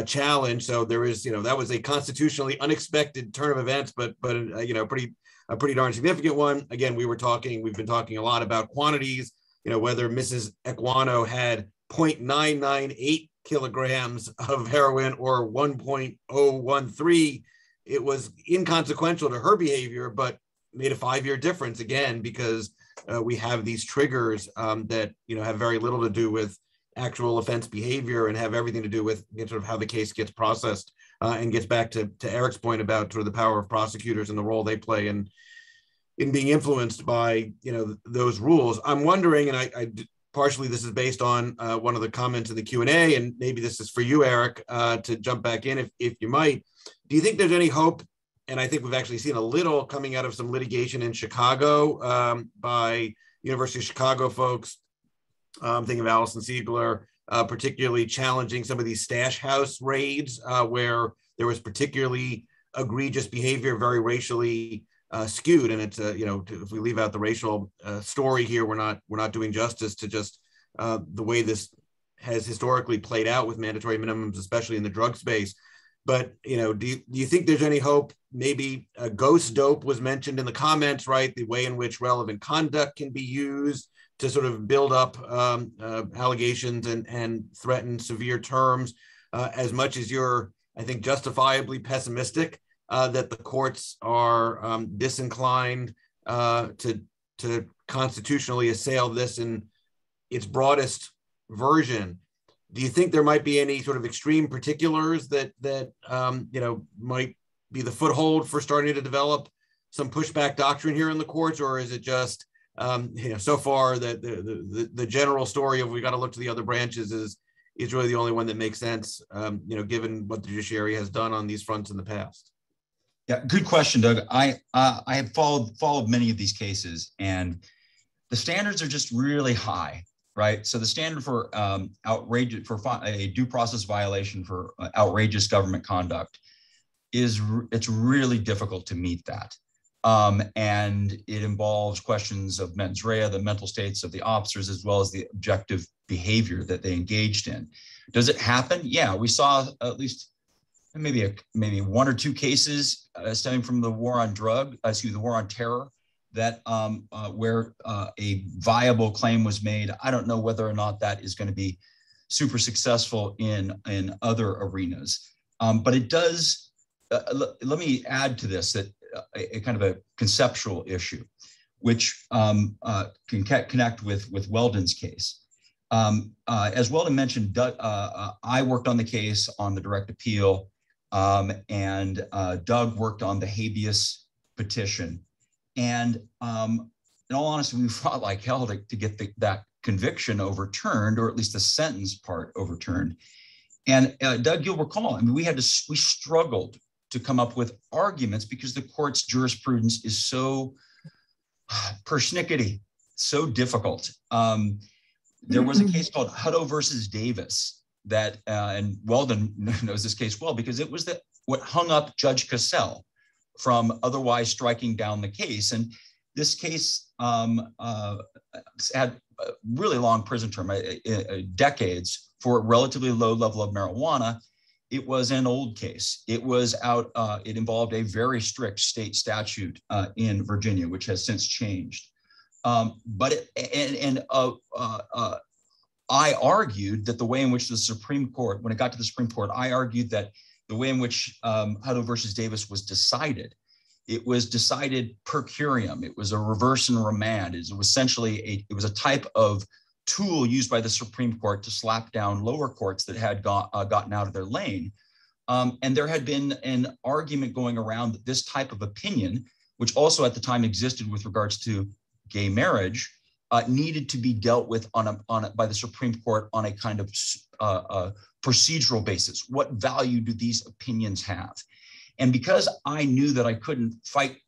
challenge. So there is, that was a constitutionally unexpected turn of events, but a pretty darn significant one. Again, we've been talking a lot about quantities, whether Mrs. Equano had 0.998 kilograms of heroin or 1.013, it was inconsequential to her behavior, but made a 5-year difference again, because we have these triggers that, have very little to do with actual offense behavior and have everything to do with sort of how the case gets processed and gets back to Eric's point about sort of the power of prosecutors and the role they play in in being influenced by, those rules. I'm wondering, and I partially this is based on one of the comments in the Q&A, and maybe this is for you, Eric, to jump back in if you might. Do you think there's any hope? And I think we've actually seen a little coming out of some litigation in Chicago by University of Chicago folks. I'm thinking of Allison Siegler, particularly challenging some of these stash house raids where there was particularly egregious behavior, very racially skewed. And it's, if we leave out the racial story here, we're not doing justice to just the way this has historically played out with mandatory minimums, especially in the drug space. But, do you think there's any hope? Maybe ghost dope was mentioned in the comments, right? The way in which relevant conduct can be used to sort of build up allegations and threaten severe terms. As much as you're, I think, justifiably pessimistic that the courts are disinclined to constitutionally assail this in its broadest version, do you think there might be any sort of extreme particulars that might be the foothold for starting to develop some pushback doctrine here in the courts, or is it just so far that the general story of we got to look to the other branches is really the only one that makes sense, given what the judiciary has done on these fronts in the past? Yeah, good question, Doug. I have followed many of these cases, and the standards are just really high, right? So the standard for a due process violation for outrageous government conduct it's really difficult to meet that. And it involves questions of mens rea, the mental states of the officers, as well as the objective behavior that they engaged in. Does it happen? Yeah, we saw at least maybe one or two cases stemming from the war on the war on terror, that where a viable claim was made. I don't know whether or not that is going to be super successful in other arenas, but it does. Let me add to this that a kind of a conceptual issue, which can connect with Weldon's case. As Weldon mentioned, I worked on the case on the direct appeal, and Doug worked on the habeas petition. And in all honesty, we fought like hell to get that conviction overturned, or at least the sentence part overturned. And Doug, you'll recall, I mean, we struggled to come up with arguments because the court's jurisprudence is so persnickety, so difficult. There was a case called Huddle versus Davis that, and Weldon knows this case well, because it was what hung up Judge Cassell from otherwise striking down the case. And this case had a really long prison term, decades, for a relatively low level of marijuana. It was an old case. It was it involved a very strict state statute in Virginia, which has since changed. But I argued that the way in which the Supreme Court, when it got to the Supreme Court, I argued that the way in which Huddle versus Davis was decided, it was decided per curiam. It was a reverse and remand. It was essentially it was a type of tool used by the Supreme Court to slap down lower courts that had gotten out of their lane. And there had been an argument going around that this type of opinion, which also at the time existed with regards to gay marriage, needed to be dealt with by the Supreme Court on a kind of procedural basis. What value do these opinions have? And because I knew that I couldn't fight,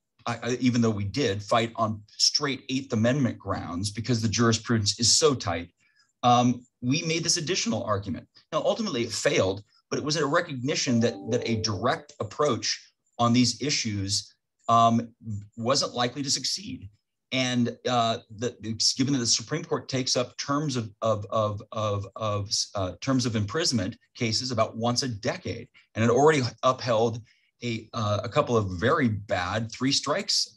even though we did fight on straight Eighth Amendment grounds, because the jurisprudence is so tight, we made this additional argument. Now, ultimately it failed, but it was a recognition that a direct approach on these issues wasn't likely to succeed. And given that the Supreme Court takes up terms of imprisonment cases about once a decade, and it already upheld a couple of very bad 3 strikes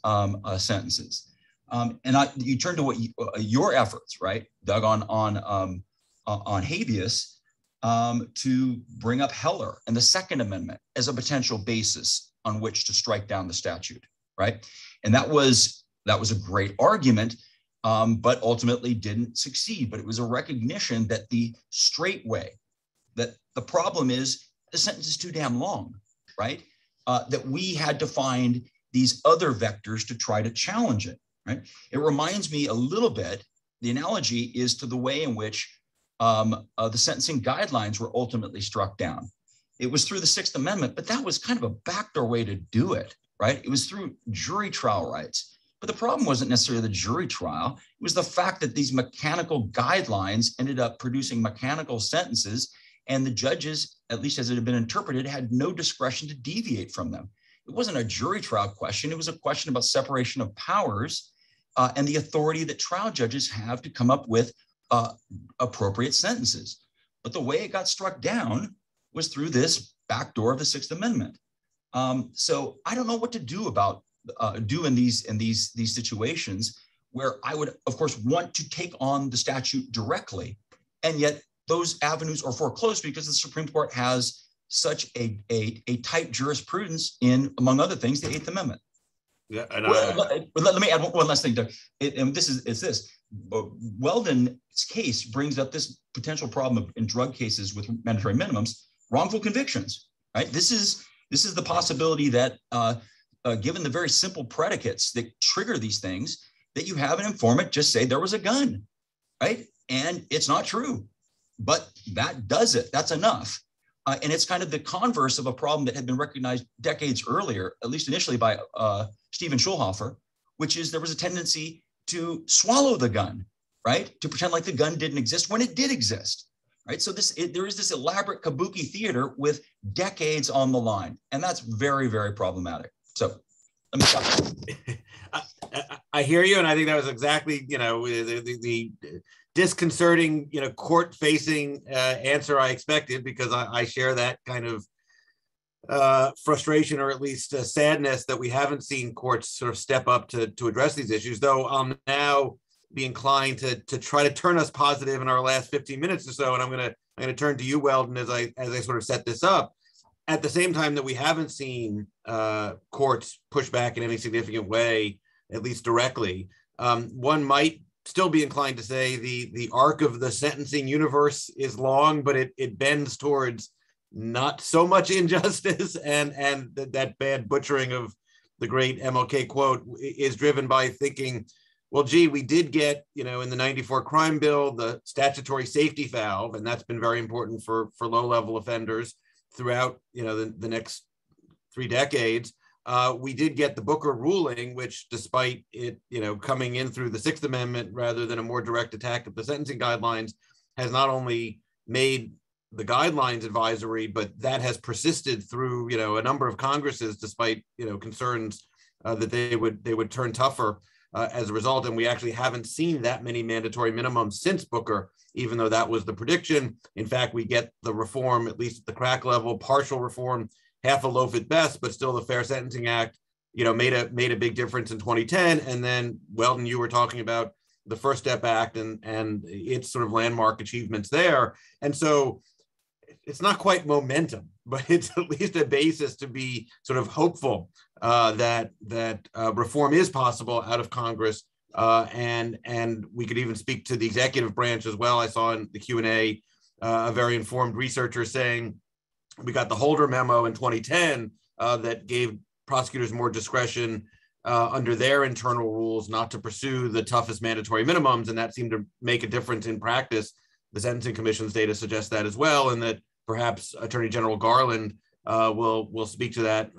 sentences. And you turn to what your efforts, right, Doug, on habeas to bring up Heller and the Second Amendment as a potential basis on which to strike down the statute, right? And that was a great argument, but ultimately didn't succeed. But it was a recognition that the straight way, that the problem is the sentence is too damn long, right? That we had to find these other vectors to try to challenge it, right? It reminds me a little bit, the analogy is to the way in which the sentencing guidelines were ultimately struck down. It was through the Sixth Amendment, but that was kind of a backdoor way to do it, right? It was through jury trial rights. But the problem wasn't necessarily the jury trial. It was the fact that these mechanical guidelines ended up producing mechanical sentences, and the judges, at least as it had been interpreted, had no discretion to deviate from them. It wasn't a jury trial question. It was a question about separation of powers and the authority that trial judges have to come up with appropriate sentences. But the way it got struck down was through this backdoor of the Sixth Amendment. So I don't know what to do about in these situations where I would, of course, want to take on the statute directly, and yet those avenues are foreclosed because the Supreme Court has such a tight jurisprudence in, among other things, the Eighth Amendment. Yeah, and let me add one last thing, Doug. Weldon's case brings up this potential problem in drug cases with mandatory minimums, wrongful convictions, right? This is the possibility that given the very simple predicates that trigger these things, that you have an informant just say there was a gun, right? And it's not true, but that does it. That's enough. And it's kind of the converse of a problem that had been recognized decades earlier, at least initially by Stephen Schulhofer, which is there was a tendency to swallow the gun, right? To pretend like the gun didn't exist when it did exist, right? So there is this elaborate kabuki theater with decades on the line, and that's very, very problematic. So let me stop. I hear you, and I think that was exactly, the disconcerting, court-facing answer I expected, because I share that kind of frustration, or at least sadness, that we haven't seen courts sort of step up to address these issues. Though I'll now be inclined to try to turn us positive in our last 15 minutes or so, and I'm gonna turn to you, Weldon, as I sort of set this up. At the same time that we haven't seen courts push back in any significant way, at least directly, one might still be inclined to say the arc of the sentencing universe is long, but it bends towards not so much injustice, and that bad butchering of the great MLK quote is driven by thinking, well, gee, we did get, in the 94 crime bill, the statutory safety valve, and that's been very important for low-level offenders throughout, the next 3 decades. We did get the Booker ruling, which, despite it, coming in through the Sixth Amendment rather than a more direct attack of the sentencing guidelines, has not only made the guidelines advisory, but that has persisted through, a number of Congresses, despite, concerns that they would turn tougher as a result. And we actually haven't seen that many mandatory minimums since Booker, even though that was the prediction. In fact, we get the reform, at least at the crack level, partial reform, half a loaf at best, but still the Fair Sentencing Act, made a big difference in 2010. And then, Weldon, you were talking about the First Step Act and its sort of landmark achievements there. And so it's not quite momentum, but it's at least a basis to be sort of hopeful that reform is possible out of Congress. And we could even speak to the executive branch as well. I saw in the Q&A a very informed researcher saying we got the Holder memo in 2010 that gave prosecutors more discretion under their internal rules not to pursue the toughest mandatory minimums, and that seemed to make a difference in practice. The Sentencing Commission's data suggests that as well, and that perhaps Attorney General Garland will speak to that.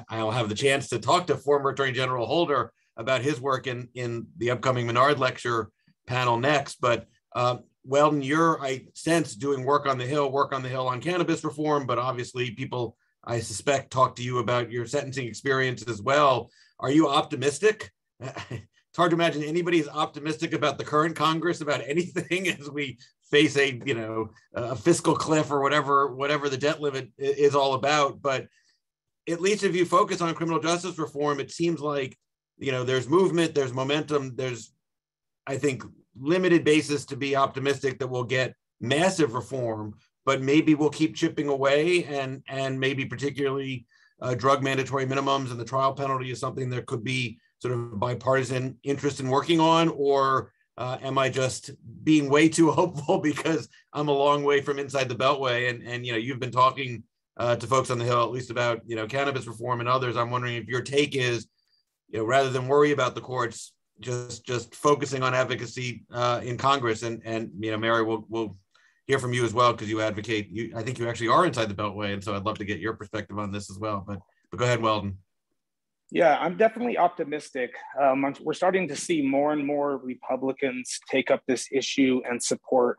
I'll have the chance to talk to former Attorney General Holder about his work in the upcoming Menard Lecture panel next. But Weldon, you're, I sense, doing work on the Hill on cannabis reform, but obviously people, I suspect, talk to you about your sentencing experience as well. Are you optimistic? It's hard to imagine anybody is optimistic about the current Congress about anything as we face a fiscal cliff or whatever the debt limit is all about. But at least if you focus on criminal justice reform, it seems like there's movement, there's momentum, there's, I think, limited basis to be optimistic that we'll get massive reform, but maybe we'll keep chipping away, and maybe particularly drug mandatory minimums and the trial penalty is something that could be sort of bipartisan interest in working on. Or am I just being way too hopeful because I'm a long way from inside the Beltway? And you've been talking to folks on the Hill, at least about cannabis reform and others. I'm wondering if your take is rather than worry about the courts, just focusing on advocacy in Congress. And Mary, we'll hear from you as well, because you advocate. I think you actually are inside the Beltway, and so I'd love to get your perspective on this as well. But go ahead, Weldon. Yeah, I'm definitely optimistic. We're starting to see more and more Republicans take up this issue and support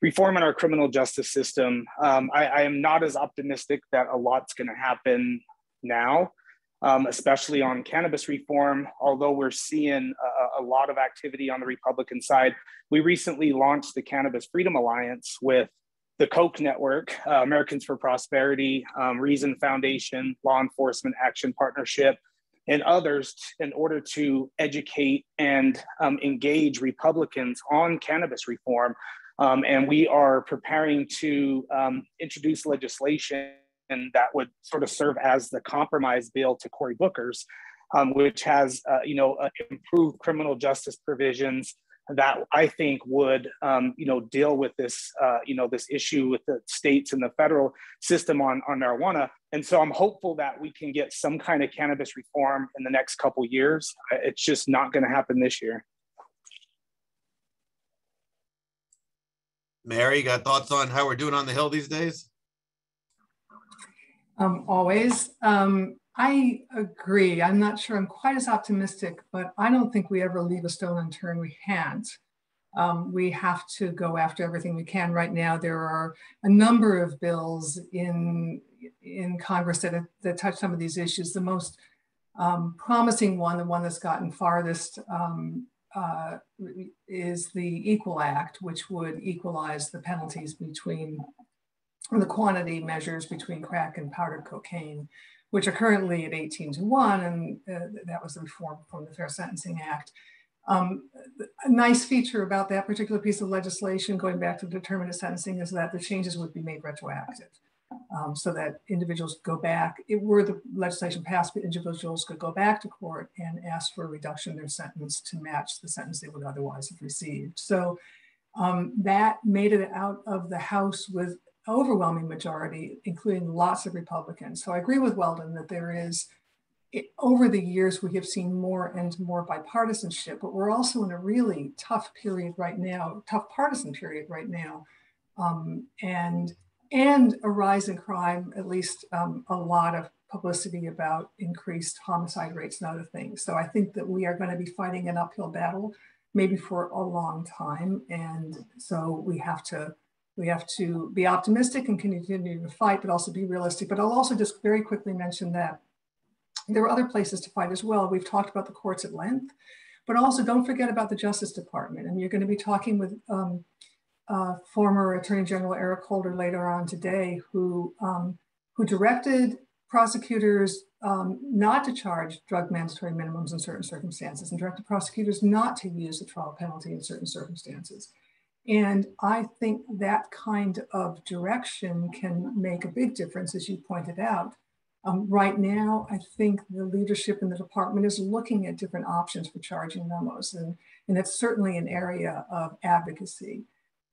reform in our criminal justice system. I am not as optimistic that a lot's going to happen now, especially on cannabis reform, although we're seeing a lot of activity on the Republican side. We recently launched the Cannabis Freedom Alliance with the Koch Network, Americans for Prosperity, Reason Foundation, Law Enforcement Action Partnership, and others, in order to educate and engage Republicans on cannabis reform. And we are preparing to introduce legislation that would sort of serve as the compromise bill to Cory Booker's, which has improved criminal justice provisions that I think would deal with this this issue with the states and the federal system on marijuana. And so I'm hopeful that we can get some kind of cannabis reform in the next couple years. It's just not going to happen this year. Mary, you got thoughts on how we're doing on the Hill these days? Always. I agree. I'm not sure I'm quite as optimistic, but I don't think we ever leave a stone unturned. We can't. We have to go after everything we can. Right now, there are a number of bills in Congress that touch some of these issues. The most promising one, the one that's gotten farthest, is the Equal Act, which would equalize the penalties between the quantity measures between crack and powdered cocaine, which are currently at 18-1, and that was the reform from the Fair Sentencing Act. A nice feature about that particular piece of legislation, going back to determinate sentencing, is that the changes would be made retroactive, so that individuals go back. Were the legislation passed, individuals could go back to court and ask for a reduction in their sentence to match the sentence they would otherwise have received. So that made it out of the House with overwhelming majority, including lots of Republicans. So I agree with Weldon that there is, over the years, we have seen more and more bipartisanship, but we're also in a really tough period right now, tough partisan period right now, and a rise in crime, at least a lot of publicity about increased homicide rates and other things. So I think that we are going to be fighting an uphill battle, maybe for a long time. And so we have to be optimistic and continue to fight, but also be realistic. But I'll also just very quickly mention that there are other places to fight as well. We've talked about the courts at length, but also don't forget about the Justice Department. And you're going to be talking with former Attorney General Eric Holder later on today, who directed prosecutors not to charge drug mandatory minimums in certain circumstances, and directed prosecutors not to use the trial penalty in certain circumstances. And I think that kind of direction can make a big difference, as you pointed out. Right now, I think the leadership in the department is looking at different options for charging memos, and it's certainly an area of advocacy.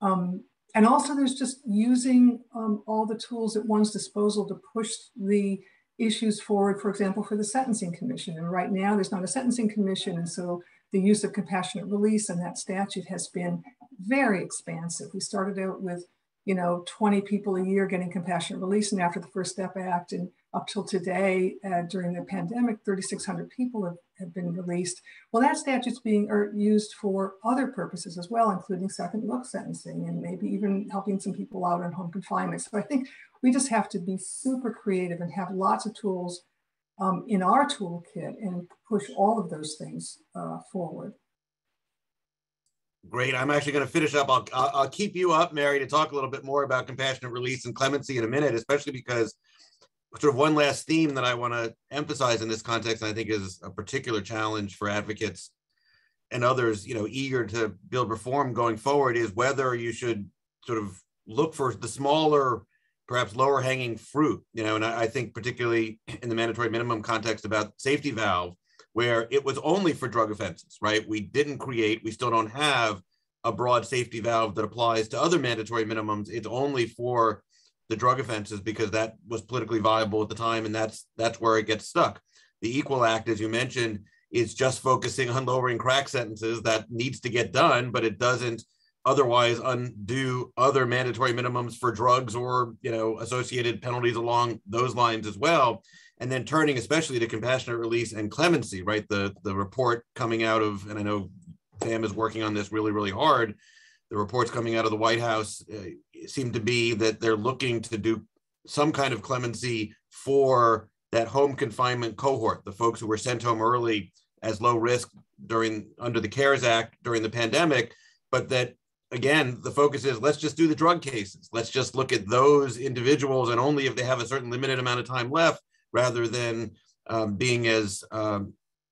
And also there's just using all the tools at one's disposal to push the issues forward, for example, for the Sentencing Commission. And right now there's not a Sentencing Commission, and so the use of compassionate release and that statute has been very expansive. We started out with 20 people a year getting compassionate release, and after the First Step Act and up till today, during the pandemic, 3,600 people have been released. Well, that statute's being used for other purposes as well, including second look sentencing and maybe even helping some people out on home confinement. So I think we just have to be super creative and have lots of tools in our toolkit and push all of those things forward. Great. I'm actually going to finish up. I'll keep you up, Mary, to talk a little bit more about compassionate release and clemency in a minute, especially because sort of one last theme that I want to emphasize in this context, and I think is a particular challenge for advocates and others, eager to build reform going forward, is whether you should sort of look for the smaller, perhaps lower hanging fruit, and I think particularly in the mandatory minimum context about safety valve, where it was only for drug offenses, right? We still don't have a broad safety valve that applies to other mandatory minimums. It's only for the drug offenses because that was politically viable at the time, and that's where it gets stuck. The Equal Act, as you mentioned, is just focusing on lowering crack sentences. That needs to get done, but it doesn't otherwise undo other mandatory minimums for drugs or, you know, associated penalties along those lines as well. And then turning especially to compassionate release and clemency, right? The report coming out of, and I know Sam is working on this really, really hard. The reports coming out of the White House seem to be that they're looking to do some kind of clemency for that home confinement cohort, the folks who were sent home early as low risk under the CARES Act during the pandemic, but that, again, the focus is let's just do the drug cases. Let's just look at those individuals, and only if they have a certain limited amount of time left, rather than being as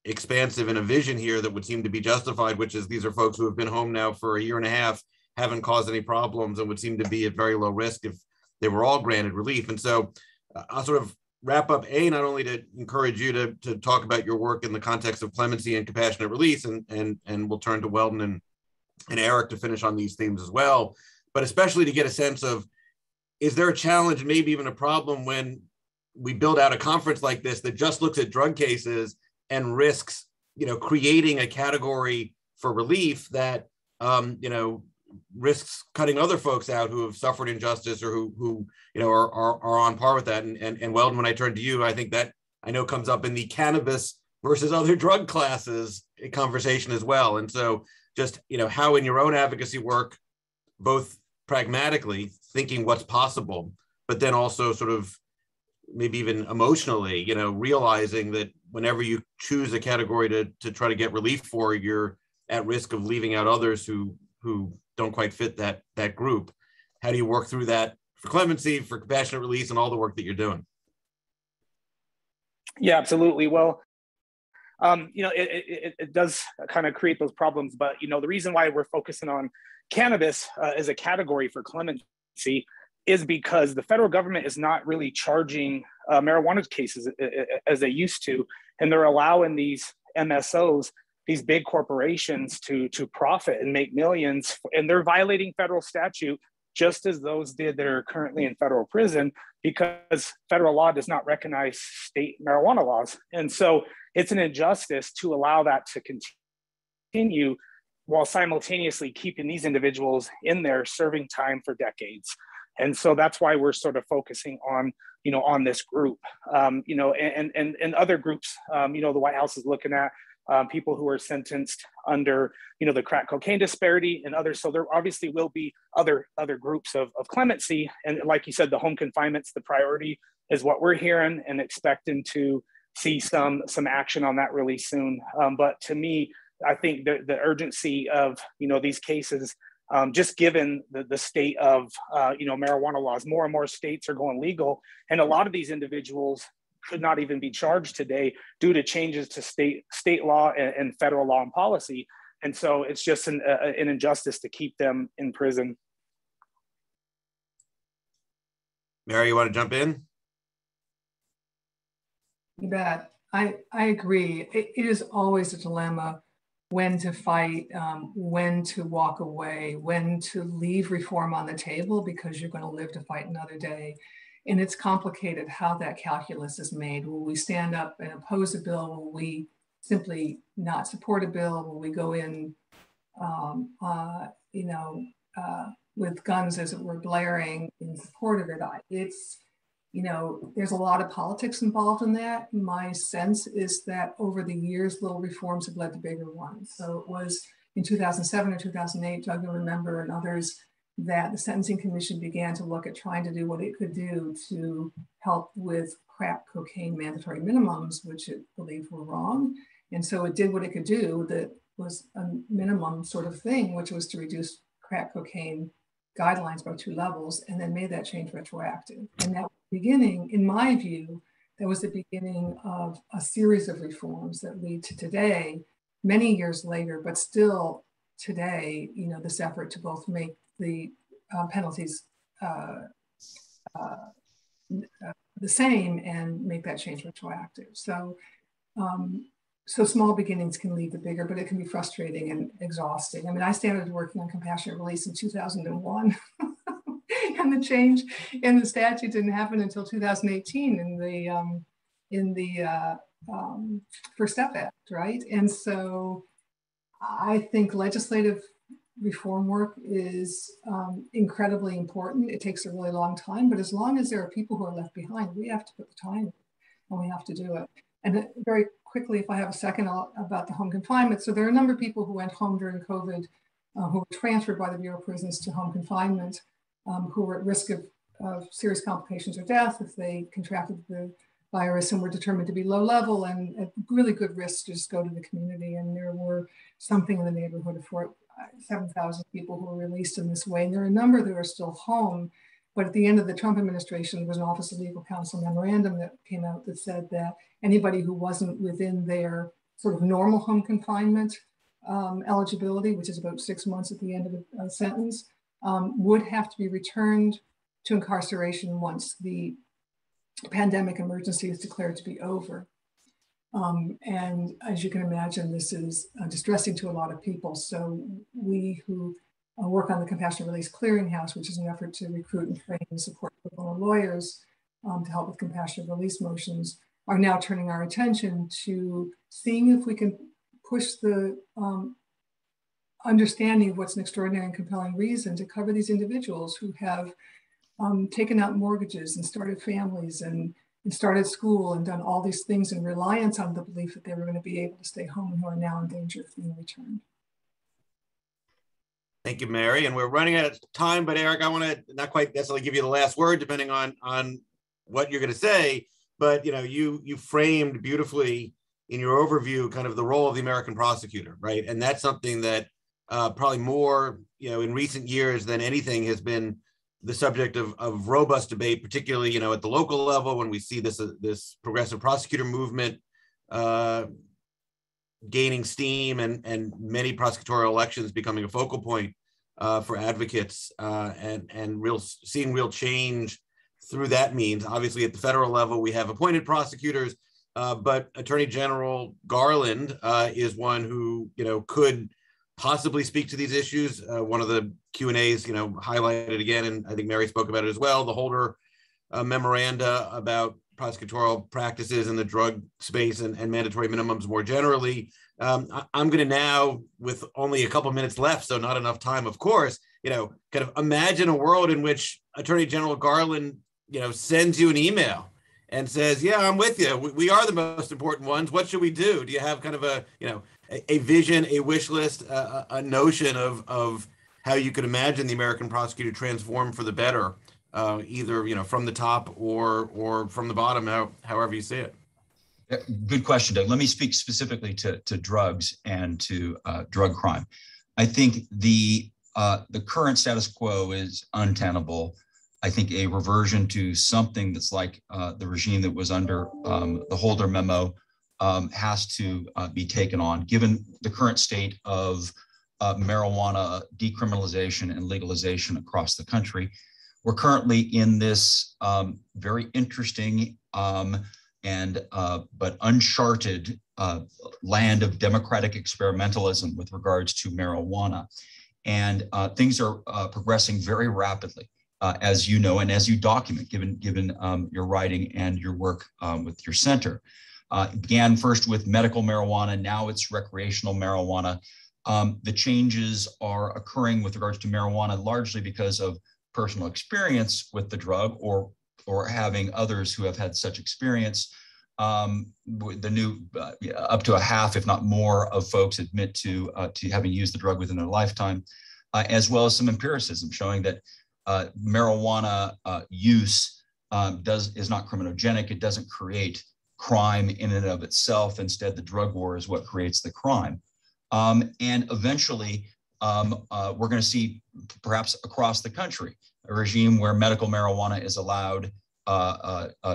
expansive in a vision here that would seem to be justified, which is these are folks who have been home now for a year and a half, haven't caused any problems, and would seem to be at very low risk if they were all granted relief. And so I'll sort of wrap up, not only to encourage you to talk about your work in the context of clemency and compassionate release, and we'll turn to Weldon and Eric to finish on these themes as well, but especially to get a sense of, is there a challenge, maybe even a problem, when we build out a conference like this that just looks at drug cases and risks, you know, creating a category for relief that, you know, risks cutting other folks out who have suffered injustice or who you know, are on par with that. And Weldon, when I turn to you, I think that I know comes up in the cannabis versus other drug classes conversation as well. And so just, you know, how in your own advocacy work, both pragmatically thinking what's possible, but then also sort of maybe even emotionally, you know, realizing that whenever you choose a category to try to get relief for, you're at risk of leaving out others who don't quite fit that group. How do you work through that for clemency, for compassionate release, and all the work that you're doing? Yeah, absolutely. Well, you know, it does kind of create those problems, but, you know, the reason why we're focusing on cannabis as a category for clemency is because the federal government is not really charging marijuana cases as they used to, and they're allowing these MSOs, these big corporations, to profit and make millions, and they're violating federal statute just as those did that are currently in federal prison, because federal law does not recognize state marijuana laws. And so it's an injustice to allow that to continue while simultaneously keeping these individuals in there serving time for decades. And so that's why we're sort of focusing on, you know, on this group, you know, and other groups, you know, the White House is looking at people who are sentenced under, you know, the crack cocaine disparity and others. So there obviously will be other groups of clemency. And like you said, the home confinement's the priority is what we're hearing, and expecting to see some action on that really soon. But to me, I think the urgency of, you know, these cases, just given the state of, you know, marijuana laws, more and more states are going legal. And a lot of these individuals could not even be charged today due to changes to state law and federal law and policy. And so it's just an injustice to keep them in prison. Mary, you want to jump in? You bet. I agree. It is always a dilemma when to fight, when to walk away, when to leave reform on the table because you're going to live to fight another day. And it's complicated how that calculus is made. Will we stand up and oppose a bill? Will we simply not support a bill? Will we go in, you know, with guns as it were blaring in support of it? It's, you know, there's a lot of politics involved in that. My sense is that over the years, little reforms have led to bigger ones. So it was in 2007 or 2008, Doug, you'll remember, and others, that the Sentencing Commission began to look at trying to do what it could do to help with crack cocaine mandatory minimums, which it believed were wrong. And so it did what it could do that was a minimum sort of thing, which was to reduce crack cocaine guidelines by 2 levels, and then made that change retroactive. And that was the beginning, in my view, that was the beginning of a series of reforms that lead to today, many years later, but still today, you know, this effort to both make the penalties the same and make that change retroactive. So, so small beginnings can lead to bigger, but it can be frustrating and exhausting. I mean, I started working on compassionate release in 2001, and the change in the statute didn't happen until 2018 in the First Step Act, right? And so I think legislative reform work is incredibly important. It takes a really long time, but as long as there are people who are left behind, we have to put the time in and we have to do it. And very quickly, if I have a second, about the home confinement. So there are a number of people who went home during COVID who were transferred by the Bureau of Prisons to home confinement, who were at risk of serious complications or death if they contracted the virus and were determined to be low level and at really good risk to just go to the community. And there were something in the neighborhood of 7,000 people who were released in this way. And there are a number that are still home. But at the end of the Trump administration, there was an Office of Legal Counsel memorandum that came out that said that anybody who wasn't within their sort of normal home confinement eligibility, which is about 6 months at the end of a sentence, would have to be returned to incarceration once the pandemic emergency is declared to be over. And as you can imagine, this is distressing to a lot of people. So we who work on the Compassionate Release Clearinghouse, which is an effort to recruit and train and support pro bono lawyers to help with compassionate release motions, are now turning our attention to seeing if we can push the understanding of what's an extraordinary and compelling reason to cover these individuals who have taken out mortgages and started families and started school and done all these things in reliance on the belief that they were going to be able to stay home and who are now in danger of being returned. Thank you, Mary. And we're running out of time, but Eric, I want to not quite necessarily give you the last word, depending on what you're going to say, but you framed beautifully in your overview kind of the role of the American prosecutor, right? And that's something that probably more, in recent years than anything has been the subject of robust debate, particularly, at the local level, when we see this progressive prosecutor movement gaining steam and many prosecutorial elections becoming a focal point for advocates and seeing real change through that means. Obviously, at the federal level, we have appointed prosecutors, but Attorney General Garland is one who could possibly speak to these issues. One of the Q&As, highlighted again, and I think Mary spoke about it as well, the Holder memoranda about prosecutorial practices in the drug space and mandatory minimums more generally. I'm going to now, with only a couple minutes left, so not enough time, of course, kind of imagine a world in which Attorney General Garland, sends you an email and says, yeah, I'm with you. We are the most important ones. What should we do? Do you have kind of a vision, a wish list, a notion of how you could imagine the American prosecutor transform for the better, either from the top or from the bottom, however you see it? Good question, Doug. Let me speak specifically to drugs and to drug crime. I think the current status quo is untenable. I think a reversion to something that's like the regime that was under the Holder memo has to be taken on, given the current state of marijuana decriminalization and legalization across the country. We're currently in this very interesting but uncharted land of democratic experimentalism with regards to marijuana. And things are progressing very rapidly, as you know, and as you document, given your writing and your work with your center. It began first with medical marijuana, now it's recreational marijuana. The changes are occurring with regards to marijuana largely because of personal experience with the drug or having others who have had such experience. The new up to a half, if not more, of folks admit to having used the drug within their lifetime, as well as some empiricism showing that marijuana use is not criminogenic. It doesn't create crime in and of itself. Instead, the drug war is what creates the crime. And eventually, we're going to see, perhaps across the country, a regime where medical marijuana is allowed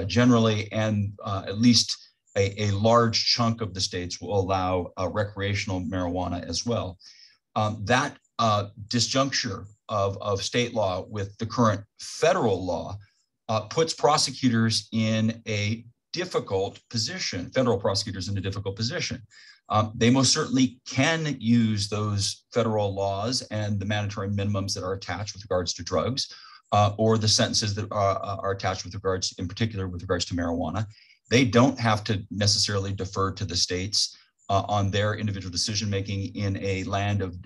generally, and at least a large chunk of the states will allow recreational marijuana as well. That disjuncture of state law with the current federal law puts prosecutors in a difficult position, federal prosecutors in a difficult position. They most certainly can use those federal laws and the mandatory minimums that are attached with regards to drugs, or the sentences that are attached with regards, in particular, with regards to marijuana. They don't have to necessarily defer to the states on their individual decision making in a land of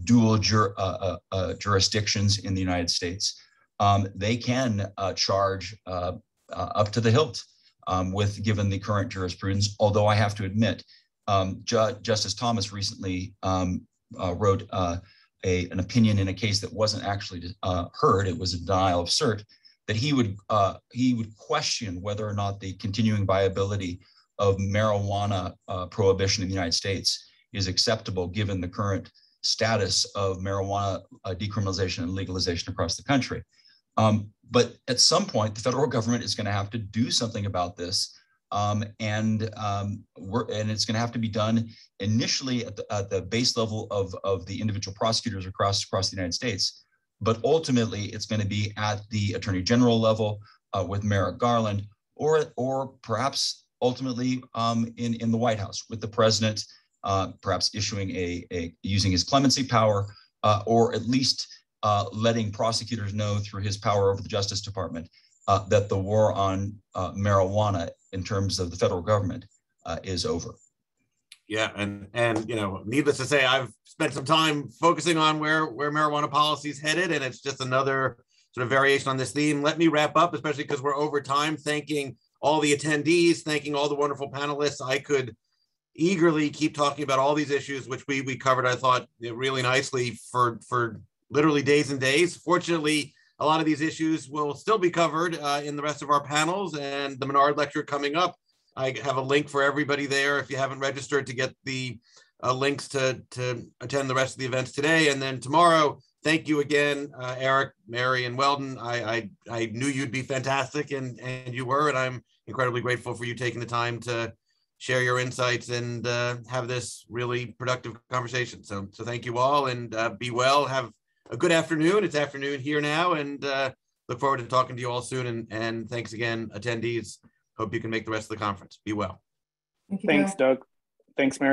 dual jurisdictions in the United States. They can charge up to the hilt given the current jurisprudence. Although I have to admit, Justice Thomas recently wrote an opinion in a case that wasn't actually heard. It was a denial of cert, that he would question whether or not the continuing viability of marijuana prohibition in the United States is acceptable given the current status of marijuana decriminalization and legalization across the country. But at some point, the federal government is going to have to do something about this, and it's going to have to be done initially at the base level of the individual prosecutors across the United States. But ultimately, it's going to be at the Attorney General level with Merrick Garland, or perhaps ultimately in the White House with the president, perhaps issuing using his clemency power, or at least letting prosecutors know through his power over the Justice Department that the war on marijuana in terms of the federal government is over. Yeah, and needless to say, I've spent some time focusing on where marijuana policy is headed, and it's just another sort of variation on this theme. Let me wrap up, especially because we're over time, thanking all the attendees, thanking all the wonderful panelists. I could eagerly keep talking about all these issues, which we covered, I thought, really nicely for literally days and days. Fortunately, a lot of these issues will still be covered in the rest of our panels and the Menard lecture coming up. I have a link for everybody there if you haven't registered to get the links to attend the rest of the events today. And then tomorrow, thank you again, Eric, Mary, and Weldon. I knew you'd be fantastic, and you were, and I'm incredibly grateful for you taking the time to share your insights and have this really productive conversation. So thank you all, and be well. Have a good afternoon. It's afternoon here now, and look forward to talking to you all soon. And thanks again, attendees. Hope you can make the rest of the conference. Be well. Thank you, Thanks, Doug. Thanks, Mary.